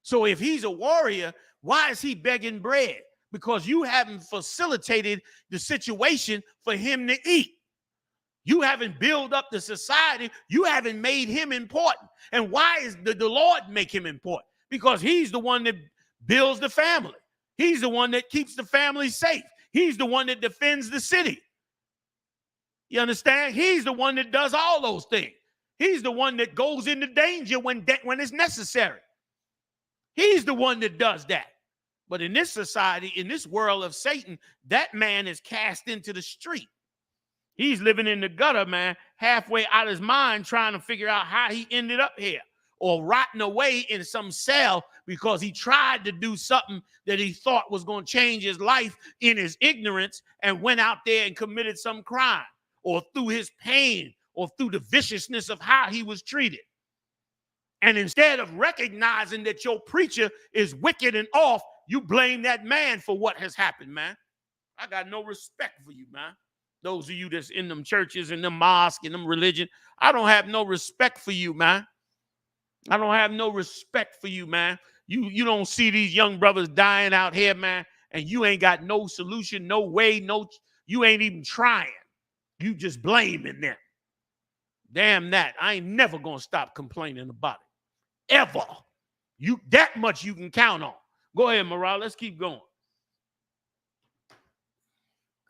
So if he's a warrior, why is he begging bread? Because you haven't facilitated the situation for him to eat. You haven't built up the society. You haven't made him important. And why is the Lord make him important? Because he's the one that builds the family. He's the one that keeps the family safe. He's the one that defends the city. You understand? He's the one that does all those things. He's the one that goes into danger when it's necessary. He's the one that does that. But in this society, in this world of Satan, that man is cast into the street. He's living in the gutter, man, halfway out of his mind, trying to figure out how he ended up here, or rotting away in some cell because he tried to do something that he thought was going to change his life in his ignorance and went out there and committed some crime, or through his pain, or through the viciousness of how he was treated. And instead of recognizing that your preacher is wicked and off, you blame that man for what has happened, man. I got no respect for you, man. Those of you that's in them churches and them mosques and them religion, I don't have no respect for you, man. I don't have no respect for you, man. You don't see these young brothers dying out here, man, and you ain't got no solution, no way, you ain't even trying. You just blaming them. Damn that. I ain't never gonna stop complaining about it. Ever. That much you can count on. Go ahead, Morale. Let's keep going.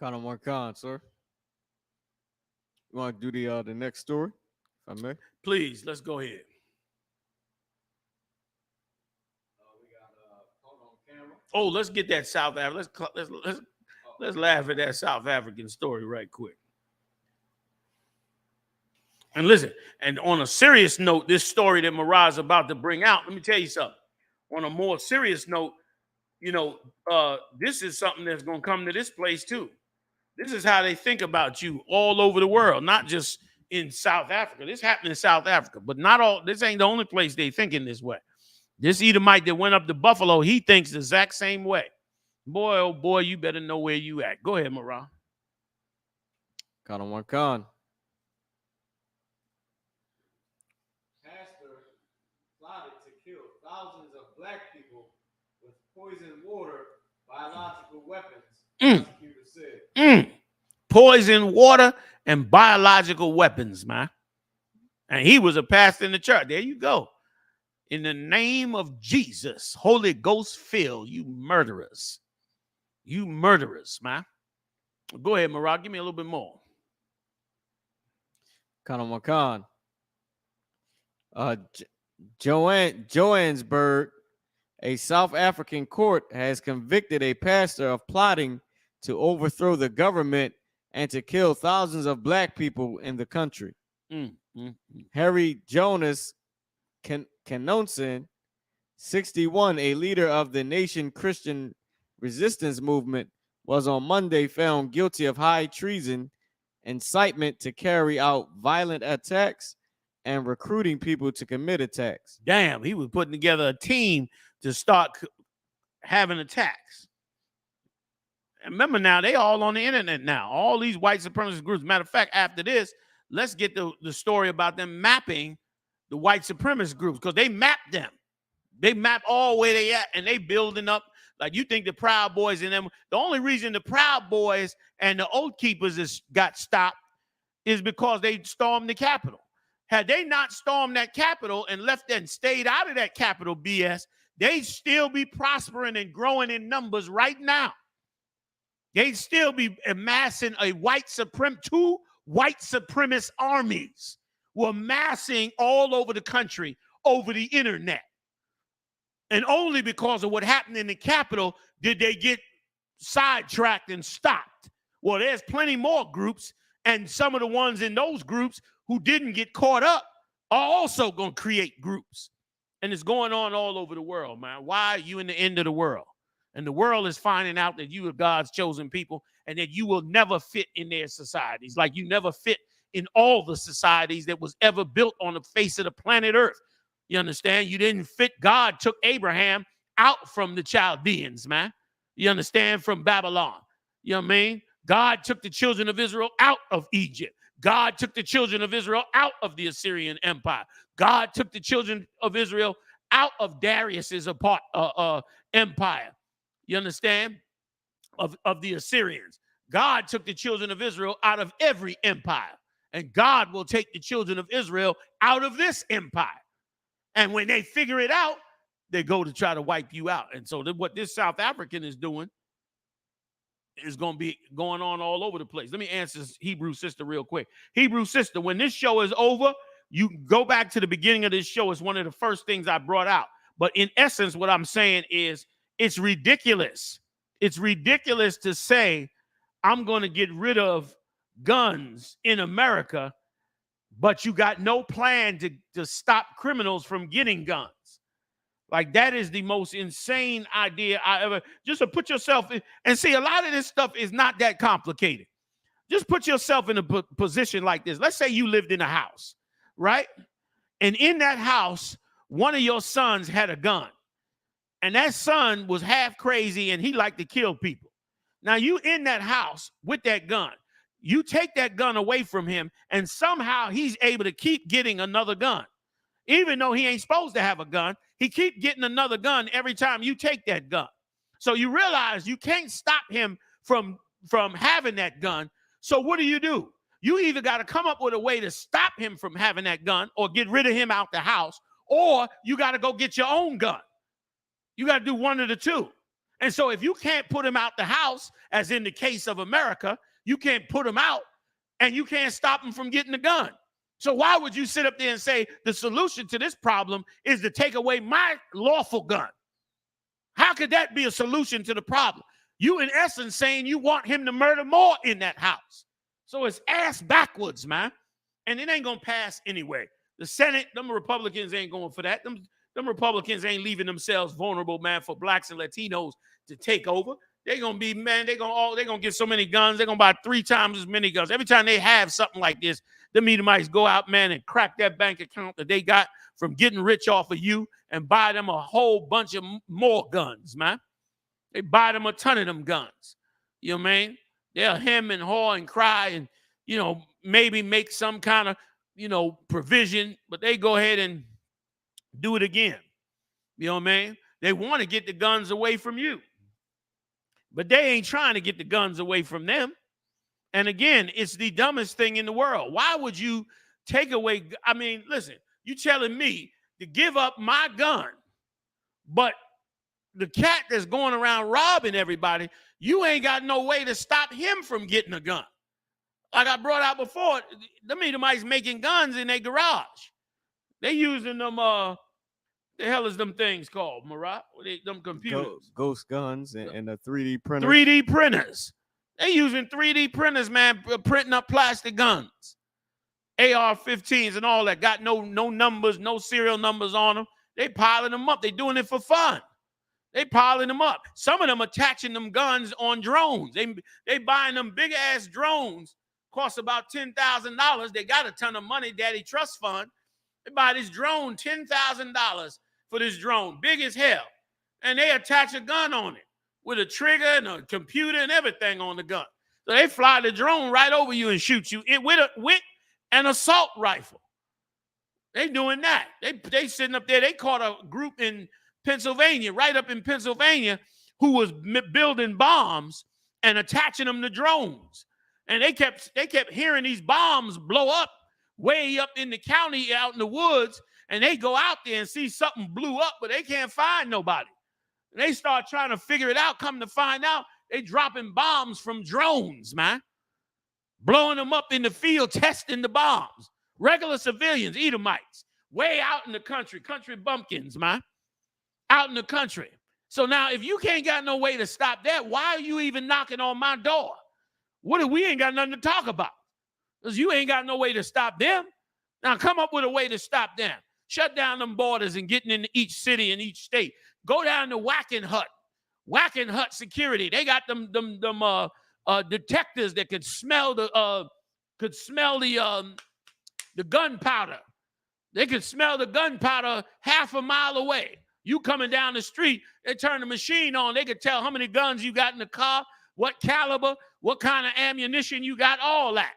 Kind of more con, sir. You want to do the next story, if I may? Please, let's go ahead. Oh, let's get that South African. Let's laugh at that South African story right quick. And listen, and on a serious note, this story that Mirage is about to bring out, let me tell you something. On a more serious note, this is something that's going to come to this place too. This is how they think about you all over the world, not just in South Africa. This happened in South Africa, but not all. This ain't the only place they think in this way. This Edomite that went up to Buffalo, he thinks the exact same way. Boy, oh boy, you better know where you at. Go ahead, Marah. Count on one con. Pastor plotted to kill thousands of black people with poison water, biological weapons, prosecutors said. Poison water and biological weapons, man. And he was a pastor in the church. There you go. In the name of Jesus, Holy Ghost filled, you murderers. You murderers, man. Go ahead, Marah. Give me a little bit more. Count on one con. Johannesburg, a South African court has convicted a pastor of plotting to overthrow the government and to kill thousands of black people in the country. Harry Jonas Kanonson, 61, a leader of the Nation Christian Resistance Movement, was on Monday found guilty of high treason, incitement to carry out violent attacks, and recruiting people to commit attacks. Damn, he was putting together a team to start having attacks. And remember now, they all on the internet now. All these white supremacist groups. Matter of fact, after this, let's get the story about them mapping the white supremacist groups, because they mapped them. They map all where they at, and they building up. Like, you think the Proud Boys and them, the only reason the Proud Boys and the Oath Keepers got stopped is because they stormed the Capitol. Had they not stormed that Capitol and left and stayed out of that Capitol BS, they'd still be prospering and growing in numbers right now. They'd still be amassing two white supremacist armies were amassing all over the country over the internet. And only because of what happened in the Capitol did they get sidetracked and stopped. Well, there's plenty more groups, and some of the ones in those groups who didn't get caught up are also going to create groups. And it's going on all over the world, man. Why are you in the end of the world? And the world is finding out that you are God's chosen people and that you will never fit in their societies, like you never fit in all the societies that was ever built on the face of the planet Earth. You understand? You didn't fit. God took Abraham out from the Chaldeans, man. You understand? From Babylon. You know what I mean? God took the children of Israel out of Egypt. God took the children of Israel out of the Assyrian Empire. God took the children of Israel out of Darius's empire. You understand? Of the Assyrians. God took the children of Israel out of every empire. And God will take the children of Israel out of this empire. And when they figure it out, they go to try to wipe you out. And so what this South African is doing is going to be going on all over the place. Let me answer this Hebrew sister real quick. Hebrew sister, when this show is over, you go back to the beginning of this show. It's one of the first things I brought out. But in essence, what I'm saying is it's ridiculous. It's ridiculous to say I'm going to get rid of guns in America, but you got no plan to stop criminals from getting guns. Like, that is the most insane idea I ever. Just to put yourself in, and see, a lot of this stuff is not that complicated. Just put yourself in a position like this. Let's say you lived in a house, right? And in that house, one of your sons had a gun. And that son was half crazy and he liked to kill people. Now, you in that house with that gun. You take that gun away from him, and somehow he's able to keep getting another gun. Even though he ain't supposed to have a gun, he keep getting another gun every time you take that gun. So you realize you can't stop him from having that gun. So what do? You either got to come up with a way to stop him from having that gun or get rid of him out the house, or you got to go get your own gun. You got to do one of the two. And so if you can't put him out the house, as in the case of America, you can't put him out and you can't stop him from getting the gun. So why would you sit up there and say the solution to this problem is to take away my lawful gun? How could that be a solution to the problem? You, in essence, saying you want him to murder more in that house. So it's ass backwards, man. And it ain't going to pass anyway. The Senate, them Republicans ain't going for that. Them Republicans ain't leaving themselves vulnerable, man, for blacks and Latinos to take over. They're gonna be, man, they're gonna get so many guns, they're gonna buy 3 times as many guns. Every time they have something like this, the Edomites go out, man, and crack that bank account that they got from getting rich off of you and buy them a whole bunch of more guns, man. They buy them a ton of them guns. You know what I mean? They'll hem and haw and cry and, you know, maybe make some kind of, you know, provision, but they go ahead and do it again. You know what I mean? They want to get the guns away from you, but they ain't trying to get the guns away from them. And again, it's the dumbest thing in the world. Why would you take away? I mean, listen, you telling me to give up my gun, but the cat that's going around robbing everybody, you ain't got no way to stop him from getting a gun. Like I brought out before, them Edomites making guns in their garage. They using them, the hell is them things called, Marat? Them computers. Ghost guns and the 3D printers. 3D printers. They using 3D printers, man, printing up plastic guns. AR-15s and all that. Got no numbers, no serial numbers on them. They piling them up. They doing it for fun. They piling them up. Some of them attaching them guns on drones. They buying them big-ass drones. Cost about $10,000. They got a ton of money, Daddy Trust Fund. They buy this drone, $10,000 for this drone, big as hell. And they attach a gun on it with a trigger and a computer and everything on the gun. So they fly the drone right over you and shoot you with an assault rifle. They doing that. They sitting up there. They caught a group in Pennsylvania, right up in Pennsylvania, who was building bombs and attaching them to drones. And they kept hearing these bombs blow up way up in the county out in the woods, and they go out there and see something blew up, but they can't find nobody. And they start trying to figure it out. Come to find out, they dropping bombs from drones, man. Blowing them up in the field, testing the bombs. Regular civilians, Edomites, way out in the country bumpkins, man. Out in the country. So now, if you can't got no way to stop that, why are you even knocking on my door? We ain't got nothing to talk about. Because you ain't got no way to stop them. Now come up with a way to stop them. Shut down them borders and getting into each city and each state. Go down to Whacking Hut security. They got them detectives that could smell the gunpowder. They could smell the gunpowder half a mile away. You coming down the street, they turn the machine on. They could tell how many guns you got in the car, what caliber, what kind of ammunition you got, all that.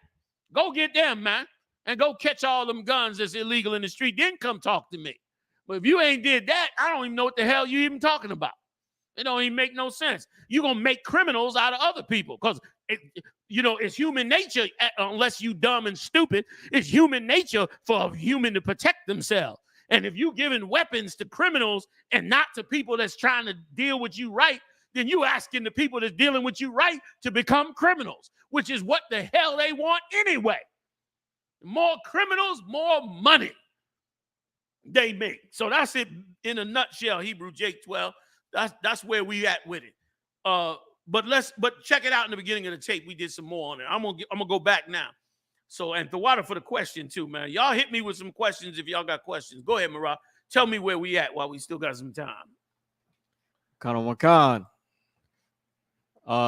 Go get them, man, and go catch all them guns that's illegal in the street. Then come talk to me. But if you ain't did that, I don't even know what the hell you even talking about. It don't even make no sense. You're going to make criminals out of other people because, it's human nature, unless you dumb and stupid, it's human nature for a human to protect themselves. And if you giving weapons to criminals and not to people that's trying to deal with you right, then you asking the people that's dealing with you right to become criminals, which is what the hell they want anyway. More criminals, more money they make. So that's it in a nutshell, Hebrew J12. That's where we at with it. But check it out in the beginning of the tape. We did some more on it. I'm gonna go back now. So, and the water for the question too, man. Y'all hit me with some questions if y'all got questions. Go ahead, Marah. Tell me where we at while we still got some time. Khan.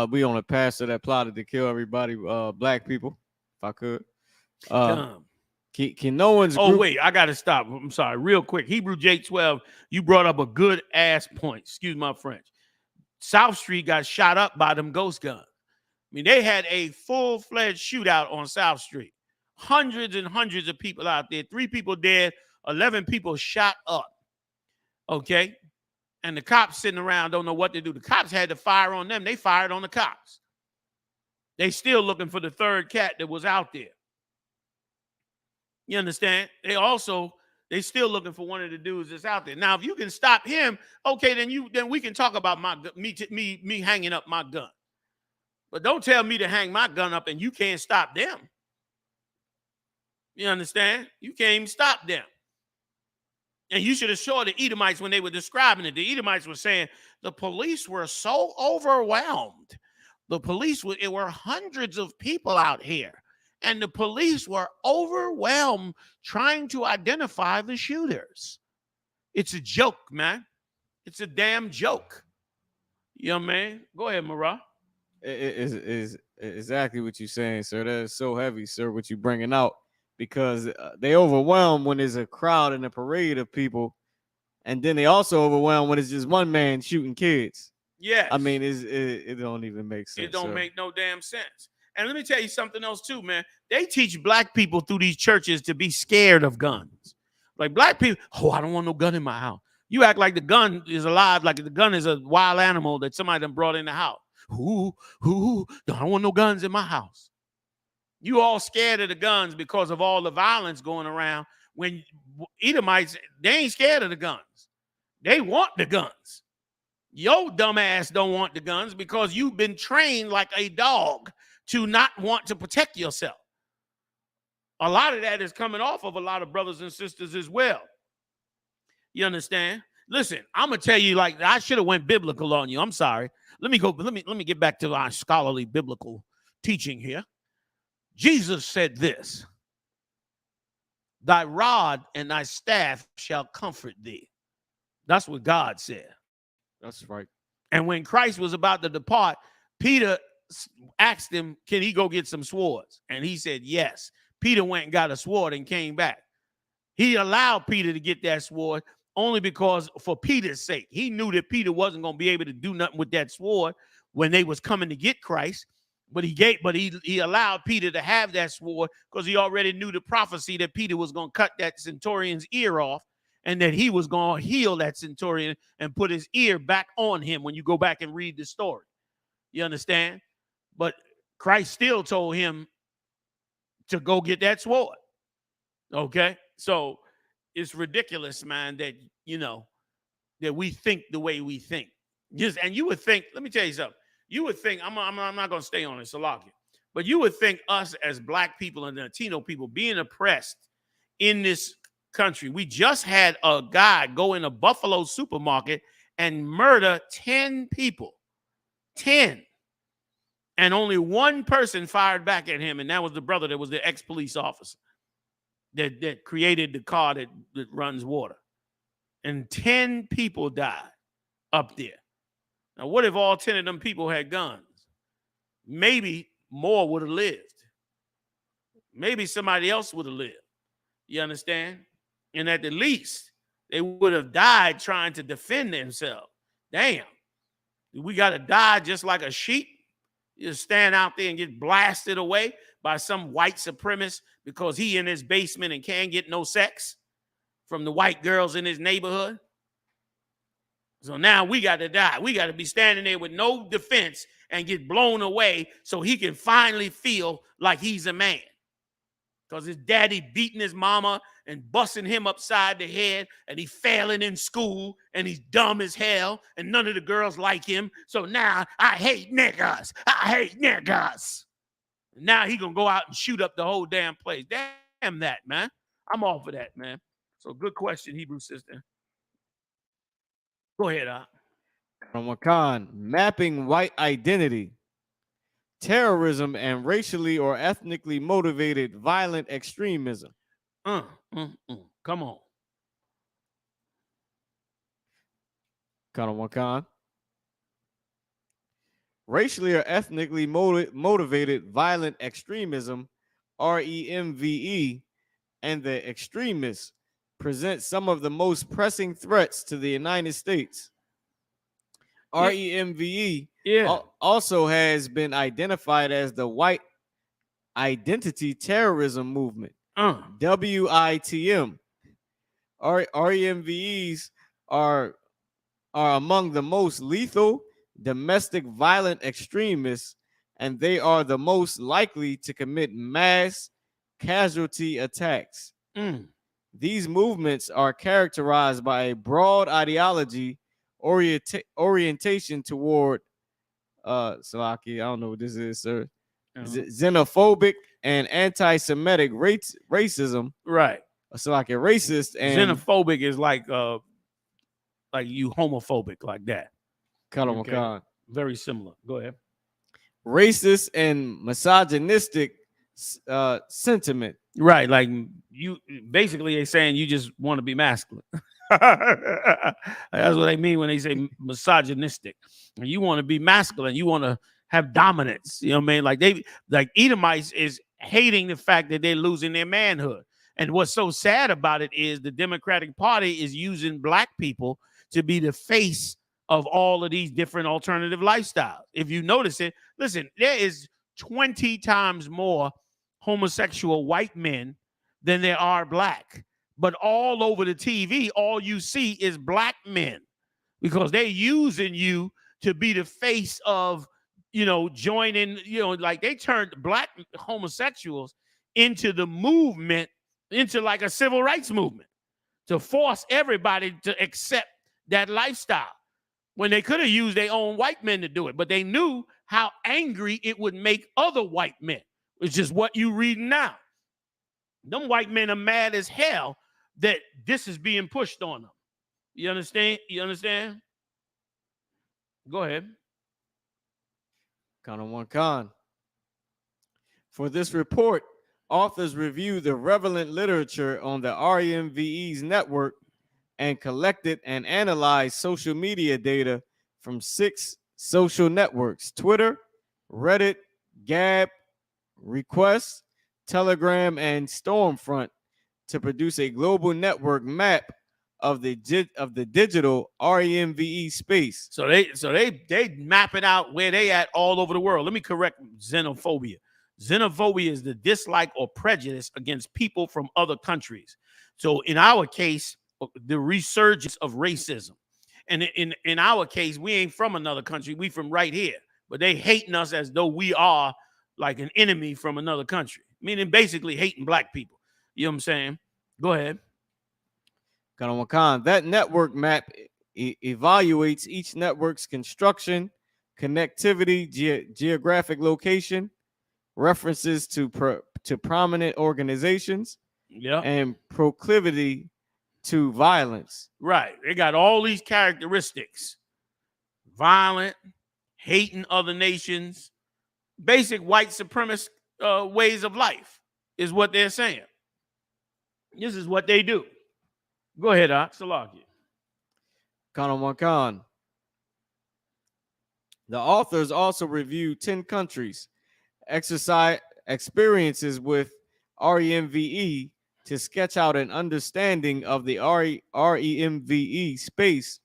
We on a pastor that plotted to kill everybody, black people, if I could. Can no one's group... wait, I gotta stop. I'm sorry, real quick. Hebrew J12, you brought up a good ass point. Excuse my French. South Street got shot up by them ghost guns. I mean, they had a full-fledged shootout on South Street. Hundreds and hundreds of people out there. 3 people dead, 11 people shot up. Okay? And the cops sitting around don't know what to do. The cops had to fire on them. They fired on the cops. They still looking for the third cat that was out there. You understand? They still looking for one of the dudes that's out there. Now, if you can stop him, okay, then we can talk about me hanging up my gun. But don't tell me to hang my gun up and you can't stop them. You understand? You can't even stop them. And you should have saw the Edomites when they were describing it. The Edomites were saying the police were so overwhelmed. It were hundreds of people out here. And the police were overwhelmed trying to identify the shooters. It's a joke, man. It's a damn joke. Young man, go ahead, Marah. Is exactly what you're saying, sir. That is so heavy, sir, what you bringing out, because they overwhelm when there's a crowd and a parade of people, and then they also overwhelm when it's just one man shooting kids. Yes. I mean, it don't even make sense. It don't sir. make no damn sense. And let me tell you something else too, man. They teach black people through these churches to be scared of guns. Like black people, oh, I don't want no gun in my house. You act like the gun is alive, like the gun is a wild animal that somebody done brought in the house. I don't want no guns in my house. You all scared of the guns because of all the violence going around. When Edomites, they ain't scared of the guns. They want the guns. Your dumb ass don't want the guns because you've been trained like a dog to not want to protect yourself. A lot of that is coming off of a lot of brothers and sisters as well. You understand? Listen, I'm gonna tell you, like, I should have went biblical on you. I'm sorry. Let me get back to our scholarly biblical teaching here. Jesus said this: thy rod and thy staff shall comfort thee. That's what God said. That's right. And when Christ was about to depart, Peter asked him, can he go get some swords? And he said, yes. Peter went and got a sword and came back. He allowed Peter to get that sword only because, for Peter's sake, he knew that Peter wasn't going to be able to do nothing with that sword when they was coming to get Christ. But he allowed Peter to have that sword because he already knew the prophecy that Peter was going to cut that centurion's ear off, and that he was going to heal that centurion and put his ear back on him when you go back and read the story. You understand? But Christ still told him to go get that sword. Okay? So it's ridiculous, man, that, that we think the way we think. And you would think, let me tell you something. You would think, I'm not going to stay on it, Salakia, but you would think us as black people and Latino people being oppressed in this country. We just had a guy go in a Buffalo supermarket and murder 10 people. 10. And only one person fired back at him, and that was the brother that was the ex-police officer that created the car that runs water. And 10 people died up there. Now, what if all 10 of them people had guns? Maybe more would have lived. Maybe somebody else would have lived. You understand? And at the least, they would have died trying to defend themselves. Damn. We got to die just like a sheep? You stand out there and get blasted away by some white supremacist because he in his basement and can't get no sex from the white girls in his neighborhood? So now we got to die. We got to be standing there with no defense and get blown away so he can finally feel like he's a man. Because his daddy beating his mama and busting him upside the head, and he failing in school, and he's dumb as hell, and none of the girls like him. So now I hate niggas. I hate niggas. Now he gonna go out and shoot up the whole damn place. Damn that, man. I'm all for that, man. So good question, Hebrew sister. Go ahead, From Khan, mapping white identity, terrorism, and racially or ethnically motivated violent extremism. Come on. Khan. Racially or ethnically motivated violent extremism, REMVE, and the extremists present some of the most pressing threats to the United States. REMVE also has been identified as the White Identity Terrorism Movement, WITM. REMVEs are among the most lethal domestic violent extremists, and they are the most likely to commit mass casualty attacks. These movements are characterized by a broad ideology orientation toward Salaki, I don't know what this is, sir. Xenophobic and anti-Semitic racism. Right. Salaki, racist and xenophobic is like you homophobic, like that. Okay. Very similar. Go ahead. Racist and misogynistic sentiment. Right, like you basically are saying you just want to be masculine. That's what they mean when they say misogynistic. You want to be masculine. You want to have dominance. You know what I mean? Like Edomites is hating the fact that they're losing their manhood. And what's so sad about it is the Democratic Party is using black people to be the face of all of these different alternative lifestyles. If you notice it, listen, there is 20 times more homosexual white men than there are black. But all over the TV, all you see is black men because they're using you to be the face of, joining, like they turned black homosexuals into the movement, into like a civil rights movement to force everybody to accept that lifestyle when they could have used their own white men to do it. But they knew how angry it would make other white men, which is what you read now. Them white men are mad as hell that this is being pushed on them. You understand? You understand? Go ahead. Con. For this report, authors review the relevant literature on the REMVE's network and collected and analyzed social media data from 6 social networks: Twitter, Reddit, Gab, Request, Telegram, and Stormfront, to produce a global network map of the digital REMVE space. So they map it out where they at all over the world. Let me correct xenophobia. Xenophobia is the dislike or prejudice against people from other countries. So in our case, the resurgence of racism. And in our case, we ain't from another country. We from right here. But they hating us as though we are like an enemy from another country, meaning basically hating black people. You know what I'm saying? Go ahead. That network map evaluates each network's construction, connectivity, geographic location, references to prominent organizations, and proclivity to violence. Right. They got all these characteristics: violent, hating other nations, basic white supremacist ways of life is what they're saying. This is what they do. Go ahead, Salakia. Khan. The authors also reviewed 10 countries' experiences with REMVE to sketch out an understanding of the REMVE space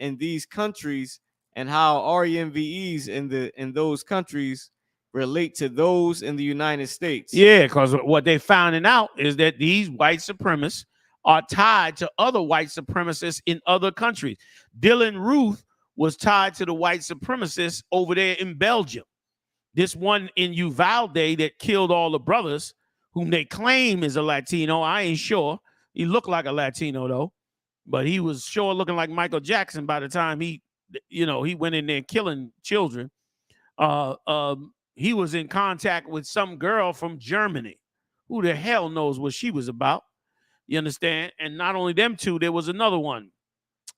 in these countries and how REMVEs in those countries relate to those in the United States. Yeah, because what they finding out is that these white supremacists are tied to other white supremacists in other countries. Dylan Ruth was tied to the white supremacists over there in Belgium. This one in Uvalde that killed all the brothers, whom they claim is a Latino. I ain't sure. He looked like a Latino though, but he was sure looking like Michael Jackson by the time he went in there killing children. He was in contact with some girl from Germany. Who the hell knows what she was about? You understand? And not only them two, there was another one.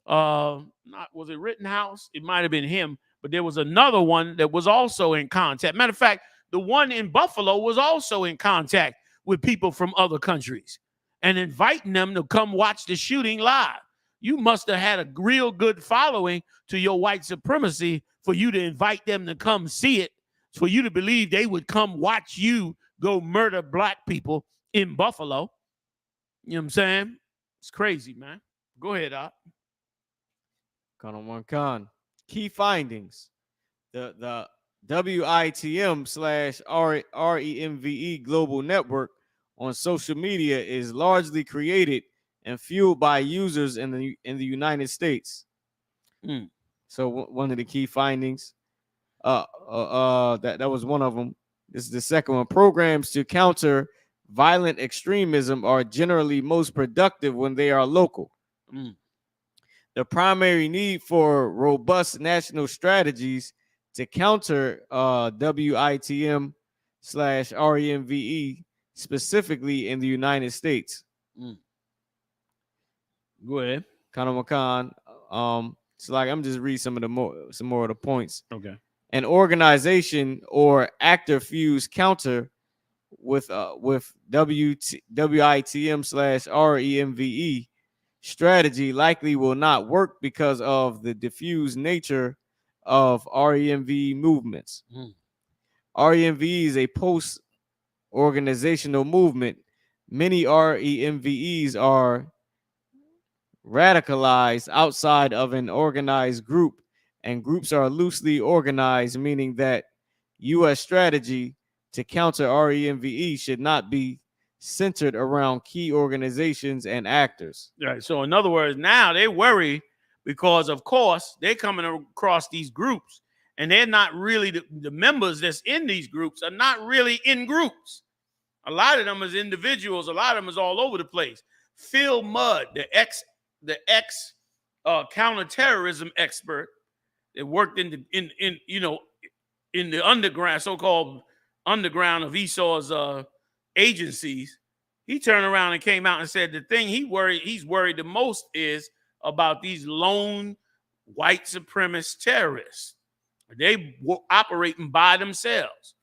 Was it Rittenhouse? It might have been him, but there was another one that was also in contact. Matter of fact, the one in Buffalo was also in contact with people from other countries and inviting them to come watch the shooting live. You must have had a real good following to your white supremacy for you to invite them to come see it, for you to believe they would come watch you go murder black people in Buffalo. You know what I'm saying? It's crazy, man. Go ahead, Op. Khan. Key findings. The WITM/REMVE global network on social media is largely created and fueled by users in the United States. So one of the key findings, that was one of them. This is the second one. Programs to counter violent extremism are generally most productive when they are local. The primary need for robust national strategies to counter WITM/REMVE specifically in the United States. Go ahead. Khan. So like I'm just read some more of the points. Okay. An organization or actor fuse counter with WITM/REMVE strategy likely will not work because of the diffuse nature of REMV movements. REMV is a post-organizational movement. Many REMVEs are radicalized outside of an organized group, and groups are loosely organized, meaning that U.S. strategy to counter REMVE should not be centered around key organizations and actors. Right. So in other words, now they worry because, of course, they're coming across these groups, and they're not really the members that's in these groups are not really in groups. A lot of them is individuals. A lot of them is all over the place. Phil Mudd, the ex counterterrorism expert that worked in the underground, so-called underground of Esau's agencies, he turned around and came out and said the thing he's worried the most is about these lone white supremacist terrorists. They operating by themselves.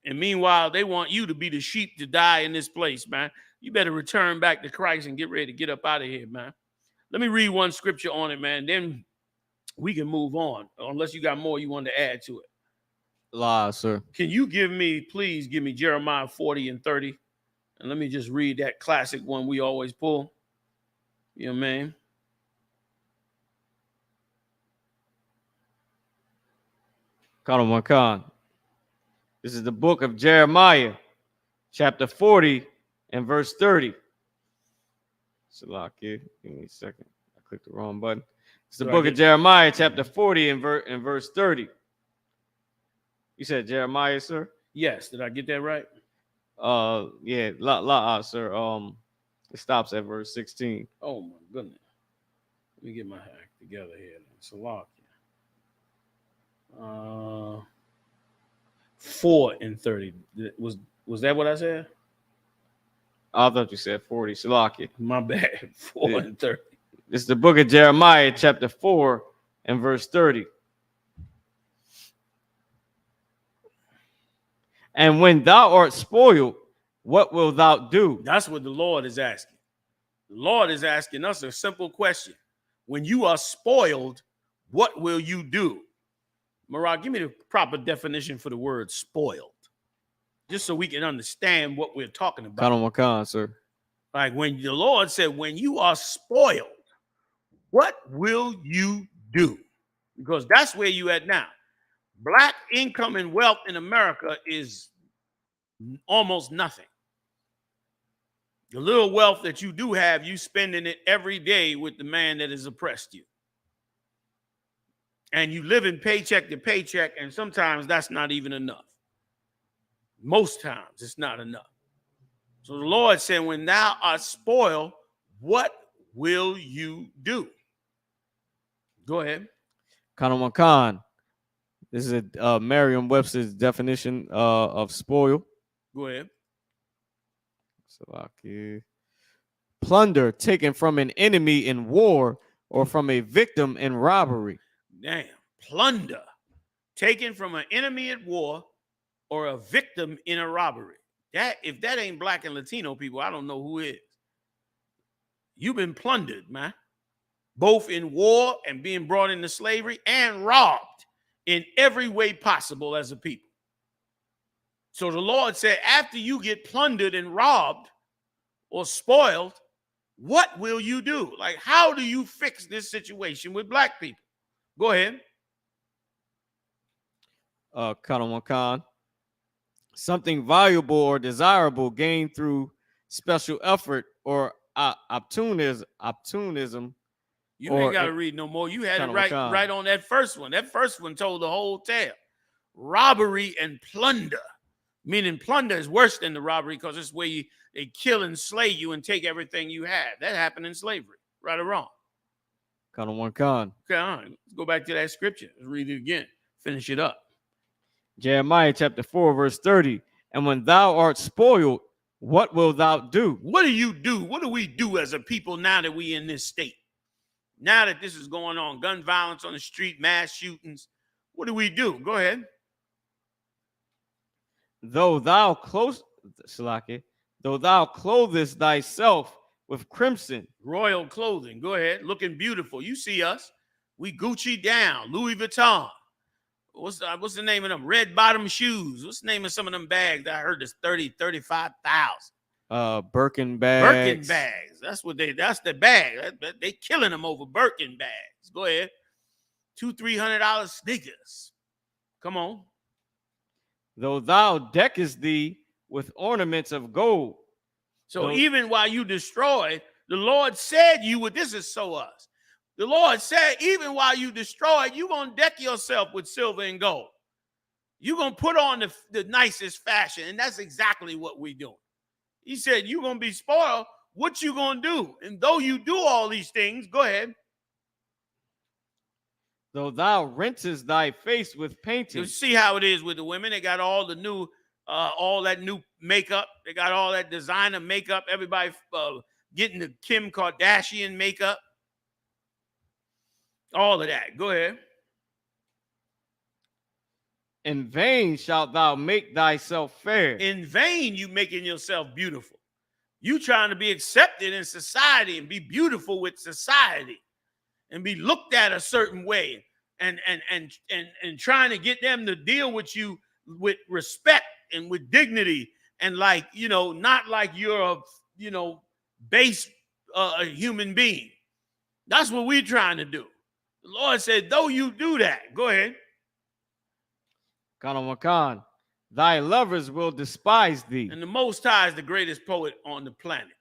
And meanwhile, they want you to be the sheep to die in this place, man. You better return back to Christ and get ready to get up out of here, man. Let me read one scripture on it, man. Then we can move on, unless you got more you want to add to it. La, sir. Can you please give me Jeremiah 40 and 30? And let me just read that classic one we always pull. You know what I mean? Khan. This is the book of Jeremiah, chapter 40 and verse 30. Salakia, give me a second. I clicked the wrong button. It's the book of Jeremiah, chapter 40 and verse 30. You said Jeremiah, sir? Yes. Did I get that right? Yeah, sir. It stops at verse 16. Oh my goodness. Let me get my act together here. Salakia. 4 and 30. Was that what I said? I thought you said 40. Salakia. My bad. 4 and 30. This is the book of Jeremiah, chapter 4 and verse 30. And when thou art spoiled, what wilt thou do? That's what the Lord is asking. The Lord is asking us a simple question. When you are spoiled, what will you do? Marah, give me the proper definition for the word spoiled, just so we can understand what we're talking about. Khan, sir. Like when the Lord said, when you are spoiled, what will you do? Because that's where you at now. Black income and wealth in America is almost nothing. The little wealth that you do have, you spending it every day with the man that has oppressed you. And you live in paycheck to paycheck, and sometimes that's not even enough. Most times it's not enough. So the Lord said, when thou art spoiled, what will you do? Go ahead. Khan. This is a Merriam-Webster's definition of spoil. Go ahead. Plunder taken from an enemy in war or from a victim in robbery. Damn. Plunder taken from an enemy at war or a victim in a robbery. That, if that ain't black and Latino people, I don't know who is. You've been plundered, man. Both in war and being brought into slavery and robbed in every way possible as a people. So the Lord said, after you get plundered and robbed or spoiled, what will you do? Like, how do you fix this situation with black people? Go ahead. Khan. Something valuable or desirable gained through special effort or opportunism. You ain't got to read no more. You had it right on that first one. That first one told the whole tale. Robbery and plunder. Meaning plunder is worse than the robbery because it's where they kill and slay you and take everything you have. That happened in slavery. Right or wrong? Khan. Okay, all right. Let's go back to that scripture. Let's read it again. Finish it up. Jeremiah chapter 4, verse 30. And when thou art spoiled, what wilt thou do? What do you do? What do we do as a people now that we in this state? Now that this is going on, gun violence on the street, mass shootings, what do we do? Go ahead. Though thou clothest thyself with crimson. Royal clothing. Go ahead. Looking beautiful. You see us. We Gucci down. Louis Vuitton. What's the name of them? Red bottom shoes. What's the name of some of them bags? I heard it's 30, 35,000. Birkin bags. Birkin bags. That's the bag. They killing them over Birkin bags. Go ahead. $200-300 sneakers. Come on. Though thou deckest thee with ornaments of gold. So even while you destroy, the Lord said you would. This is so us. The Lord said, even while you destroy, you're going to deck yourself with silver and gold. You're going to put on the nicest fashion. And that's exactly what we're doing. He said, you're going to be spoiled. What you going to do? And though you do all these things, go ahead. Though thou rinsest thy face with painting. You see how it is with the women. They got all the new, all that new makeup. They got all that designer makeup. Everybody getting the Kim Kardashian makeup. All of that. Go ahead. In vain shalt thou make thyself fair. In vain you making yourself beautiful. You trying to be accepted in society and be beautiful with society and be looked at a certain way and trying to get them to deal with you with respect and with dignity and like, you know, not like you're a, you know, base a human being. That's what we're trying to do. The Lord said, though you do that, go ahead. Khan, thy lovers will despise thee. And the Most High is the greatest poet on the planet.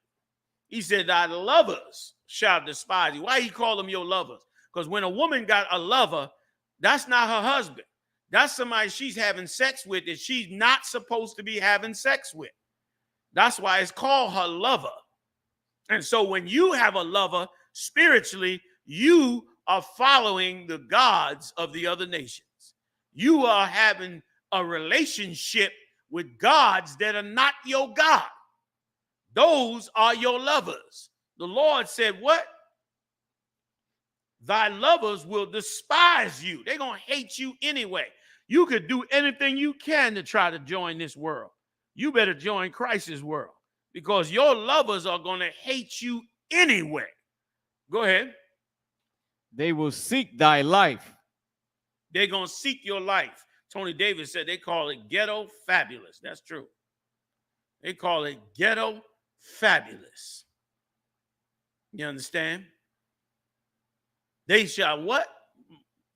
He said, thy lovers shall despise you. Why he call them your lovers? Because when a woman got a lover, that's not her husband. That's somebody she's having sex with that she's not supposed to be having sex with. That's why it's called her lover. And so when you have a lover, spiritually, you are following the gods of the other nations. You are having a relationship with gods that are not your God. Those are your lovers. The Lord said, what? Thy lovers will despise you. They're going to hate you anyway. You could do anything you can to try to join this world. You better join Christ's world because your lovers are going to hate you anyway. Go ahead. They will seek thy life. They're going to seek your life. Tony Davis said they call it ghetto fabulous. That's true. They call it ghetto fabulous. You understand? They shall what,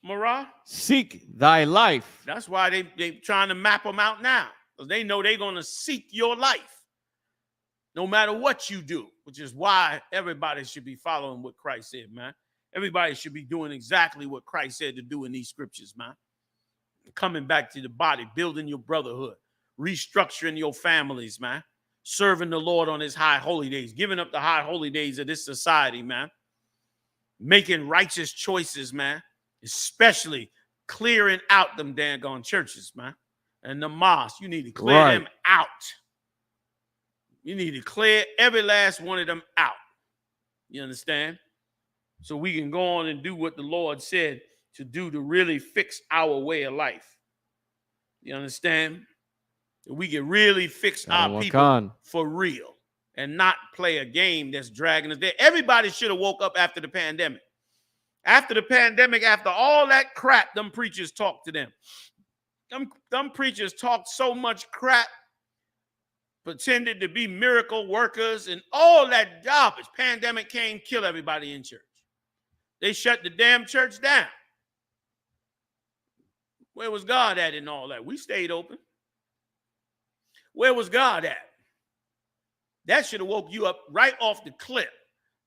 Marah? Seek thy life. That's why they trying to map them out now. Because they know they're going to seek your life. No matter what you do. Which is why everybody should be following what Christ said, man. Everybody should be doing exactly what Christ said to do in these scriptures, man. Coming back to the body, building your brotherhood, restructuring your families, man. Serving the Lord on his high holy days, giving up the high holy days of this society, man. Making righteous choices, man. Especially clearing out them daggone churches, man. And the mosques, you need to clear them out. You need to clear every last one of them out. You understand? So we can go on and do what the Lord said to do to really fix our way of life. You understand? We can really fix our people for real and not play a game that's dragging us there. Everybody should have woke up after the pandemic. After the pandemic, after all that crap, them preachers talked to them. Them preachers talked so much crap, pretended to be miracle workers and all that garbage. Pandemic came, kill everybody in church. They shut the damn church down. Where was God at in all that? We stayed open. Where was God at? That should have woke you up right off the cliff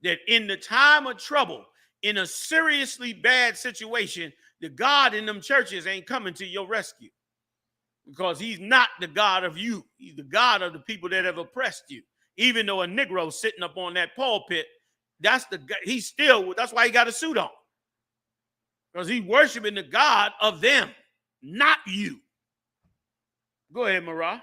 that in the time of trouble, in a seriously bad situation, the God in them churches ain't coming to your rescue because he's not the God of you. He's the God of the people that have oppressed you. Even though a Negro sitting up on that pulpit, that's why he got a suit on. Because he's worshiping the God of them, not you. Go ahead, Marah.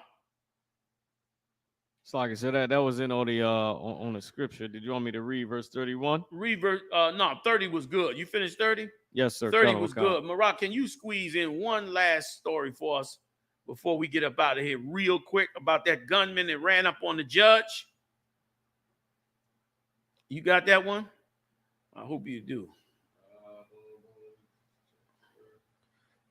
So like I said, that was in on the scripture. Did you want me to read verse 31? Read verse, no, 30 was good. You finished 30? Yes, sir. 30 was good. Marah, can you squeeze in one last story for us before we get up out of here real quick about that gunman that ran up on the judge? You got that one? I hope you do.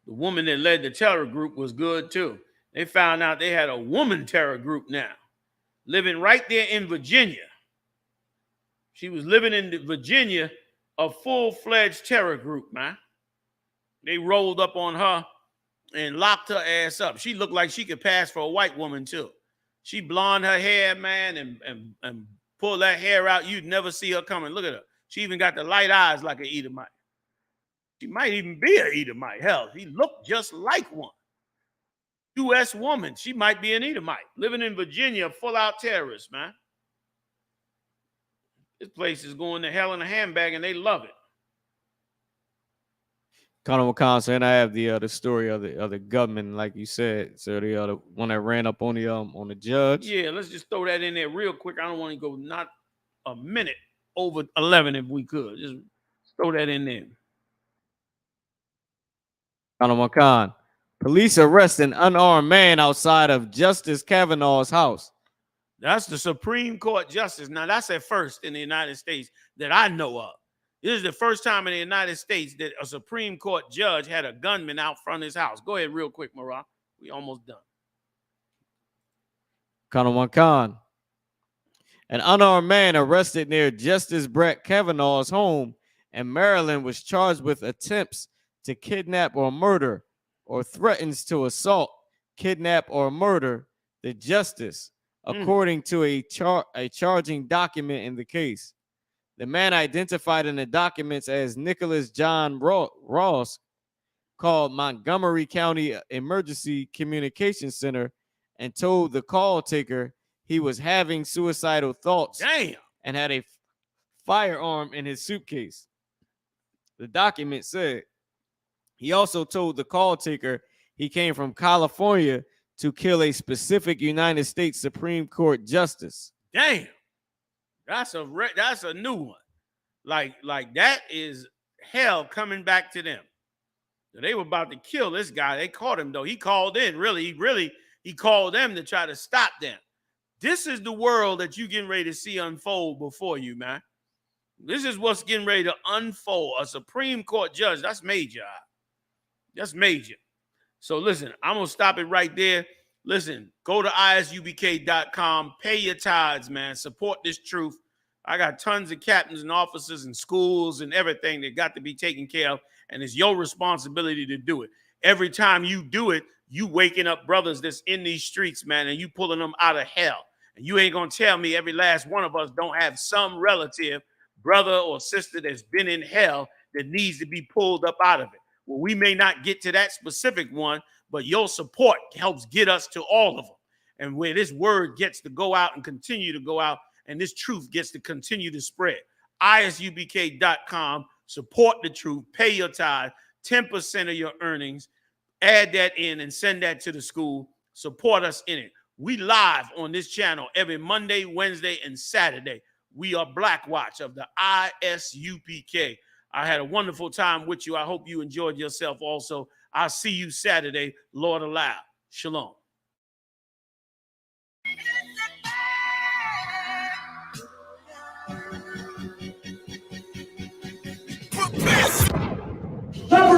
The woman that led the terror group was good too. They found out they had a woman terror group now, living right there in Virginia. She was living in Virginia, a full-fledged terror group, man. They rolled up on her and locked her ass up. She looked like she could pass for a white woman too. She blonde her hair, man, and pull that hair out. You'd never see her coming. Look at her. She even got the light eyes like an Edomite. She might even be an Edomite. Hell, he looked just like one. U.S. woman. She might be an Edomite. Living in Virginia, full-out terrorist, man. This place is going to hell in a handbag, and they love it. Colonel McConnell, and I have the story of the gunman, like you said. So the one that ran up on the judge. Yeah, let's just throw that in there real quick. I don't want to go not a minute over 11 if we could. Just throw that in there. Colonel McConnell, police arrest an unarmed man outside of Justice Kavanaugh's house. That's the Supreme Court justice. Now, that's at first in the United States that I know of. This is the first time in the United States that a Supreme Court judge had a gunman out front of his house. Go ahead real quick, Marah. We almost done. Colonel McConnell, an unarmed man arrested near Justice Brett Kavanaugh's home in Maryland was charged with attempts to kidnap or murder or threatens to assault, kidnap, or murder the justice, according to a charging document in the case. The man, identified in the documents as Nicholas John Ross, called Montgomery County Emergency Communication Center and told the call taker he was having suicidal thoughts. Damn. And had a firearm in his suitcase. The document said he also told the call taker he came from California to kill a specific United States Supreme Court justice. Damn. That's a new one. Like that is hell coming back to them. They were about to kill this guy. They caught him though. He called in. He called them to try to stop them. This is the world that you getting ready to see unfold before you, man. This is what's getting ready to unfold. A Supreme Court judge. That's major. That's major. So listen, I'm going to stop it right there. Listen, go to ISUPK.com. Pay your tithes, man. Support this truth. I got tons of captains and officers and schools and everything that got to be taken care of, and it's your responsibility to do it. Every time you do it, you waking up brothers that's in these streets, man, and you pulling them out of hell. And you ain't going to tell me every last one of us don't have some relative, brother or sister that's been in hell that needs to be pulled up out of it. Well, we may not get to that specific one, but your support helps get us to all of them. And where this word gets to go out and continue to go out, and this truth gets to continue to spread. ISUPK.com. Support the truth. Pay your tithe. 10% of your earnings. Add that in and send that to the school. Support us in it. We live on this channel every Monday, Wednesday, and Saturday. We are Black Watch of the I.S.U.P.K. I had a wonderful time with you. I hope you enjoyed yourself also. I'll see you Saturday, Lord allow. Shalom.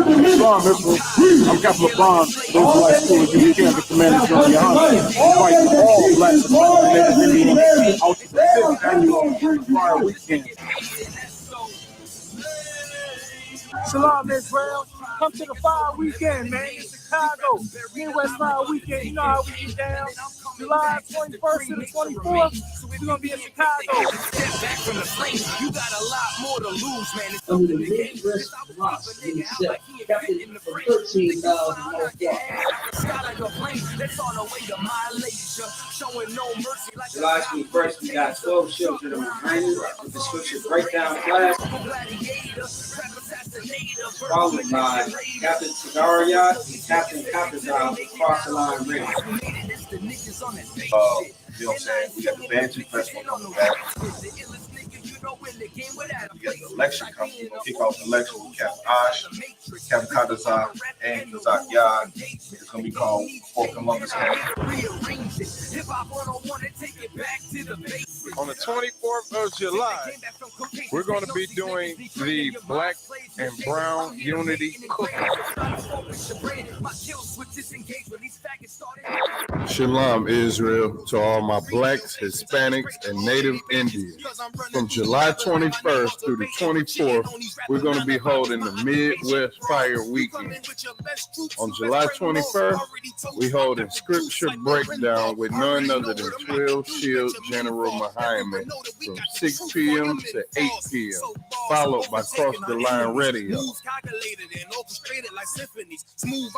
Islam, I'm Captain LeBron, Israelite school at U.K. under Commander GEN.YAHANNA. Invite all black American Indians out to the 5th annual Fire Weekend. Shalom, Israel. Come to the Fire Weekend, man, in Chicago. Midwest Fire Weekend. You know how we get down. July 21st to the 24th, we're going to be in Chicago. Step back from the flames. You got a lot more to lose, man. It's under the Midwest Rocks in set, captain for $13,000 July 21st, we got 12 shows that are behind you with the scripture breakdown class, followed by Captain Cigar Yacht and Captain Copperzile across the line race. You know what I'm saying? We got the Bantu Festival coming back. We got the election coming. We're going to kick off the election with Captain Ash, Captain Kadazak, and Kazak Yad. It's going to be called Fort Columbus Camp. On the 24th of July, we're going to be doing the Black and Brown Unity Cookout. Shalom, Israel, to all my blacks, Hispanics, and Native Indians. From July 21st through the 24th, we're going to be holding the Midwest Fire Weekend. On July 21st, we hold a scripture breakdown with none other than 12 Shield General Muhammad from 6 p.m. to 8 p.m., followed by Cross the Line Radio.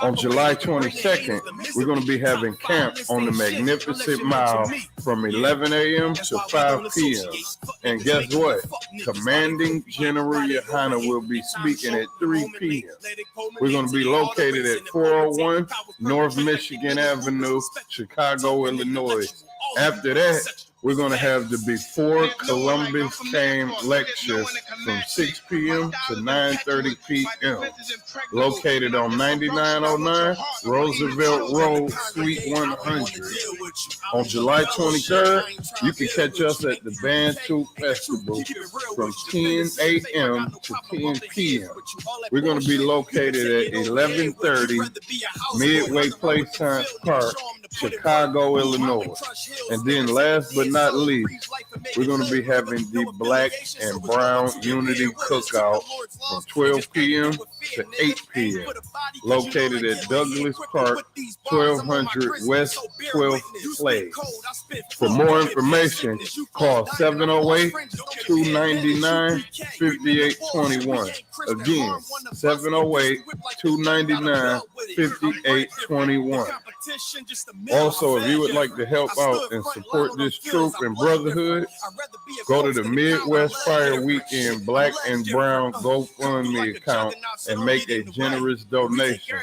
On July 22nd, we're going to be having camp on the Magnificent Mile from 11 a.m. to 5 p.m. And guess what? Commanding General Yahanna will be speaking at 3 p.m. We're going to be located at 401 North Michigan Avenue, Chicago, Illinois. After that, we're going to have the Before Columbus Came lecture from 6 p.m. to 9:30 p.m. located on 9909 Roosevelt Road, Suite 100. On July 23rd, you can catch us at the Bantu Festival from 10 a.m. to 10 p.m. We're going to be located at 1130 Midway Playtime Park, Chicago, Illinois. And then last but not least, we're going to be having the Black and Brown Unity Cookout from 12 p.m. to 8 p.m. located at Douglas Park, 1200 West 12th Place. For more information, call 708-299-5821. Again, 708-299-5821. Also, if you would like to help out and support this troop and brotherhood, go to the Midwest Fire Weekend Black and Brown GoFundMe account and make a generous donation.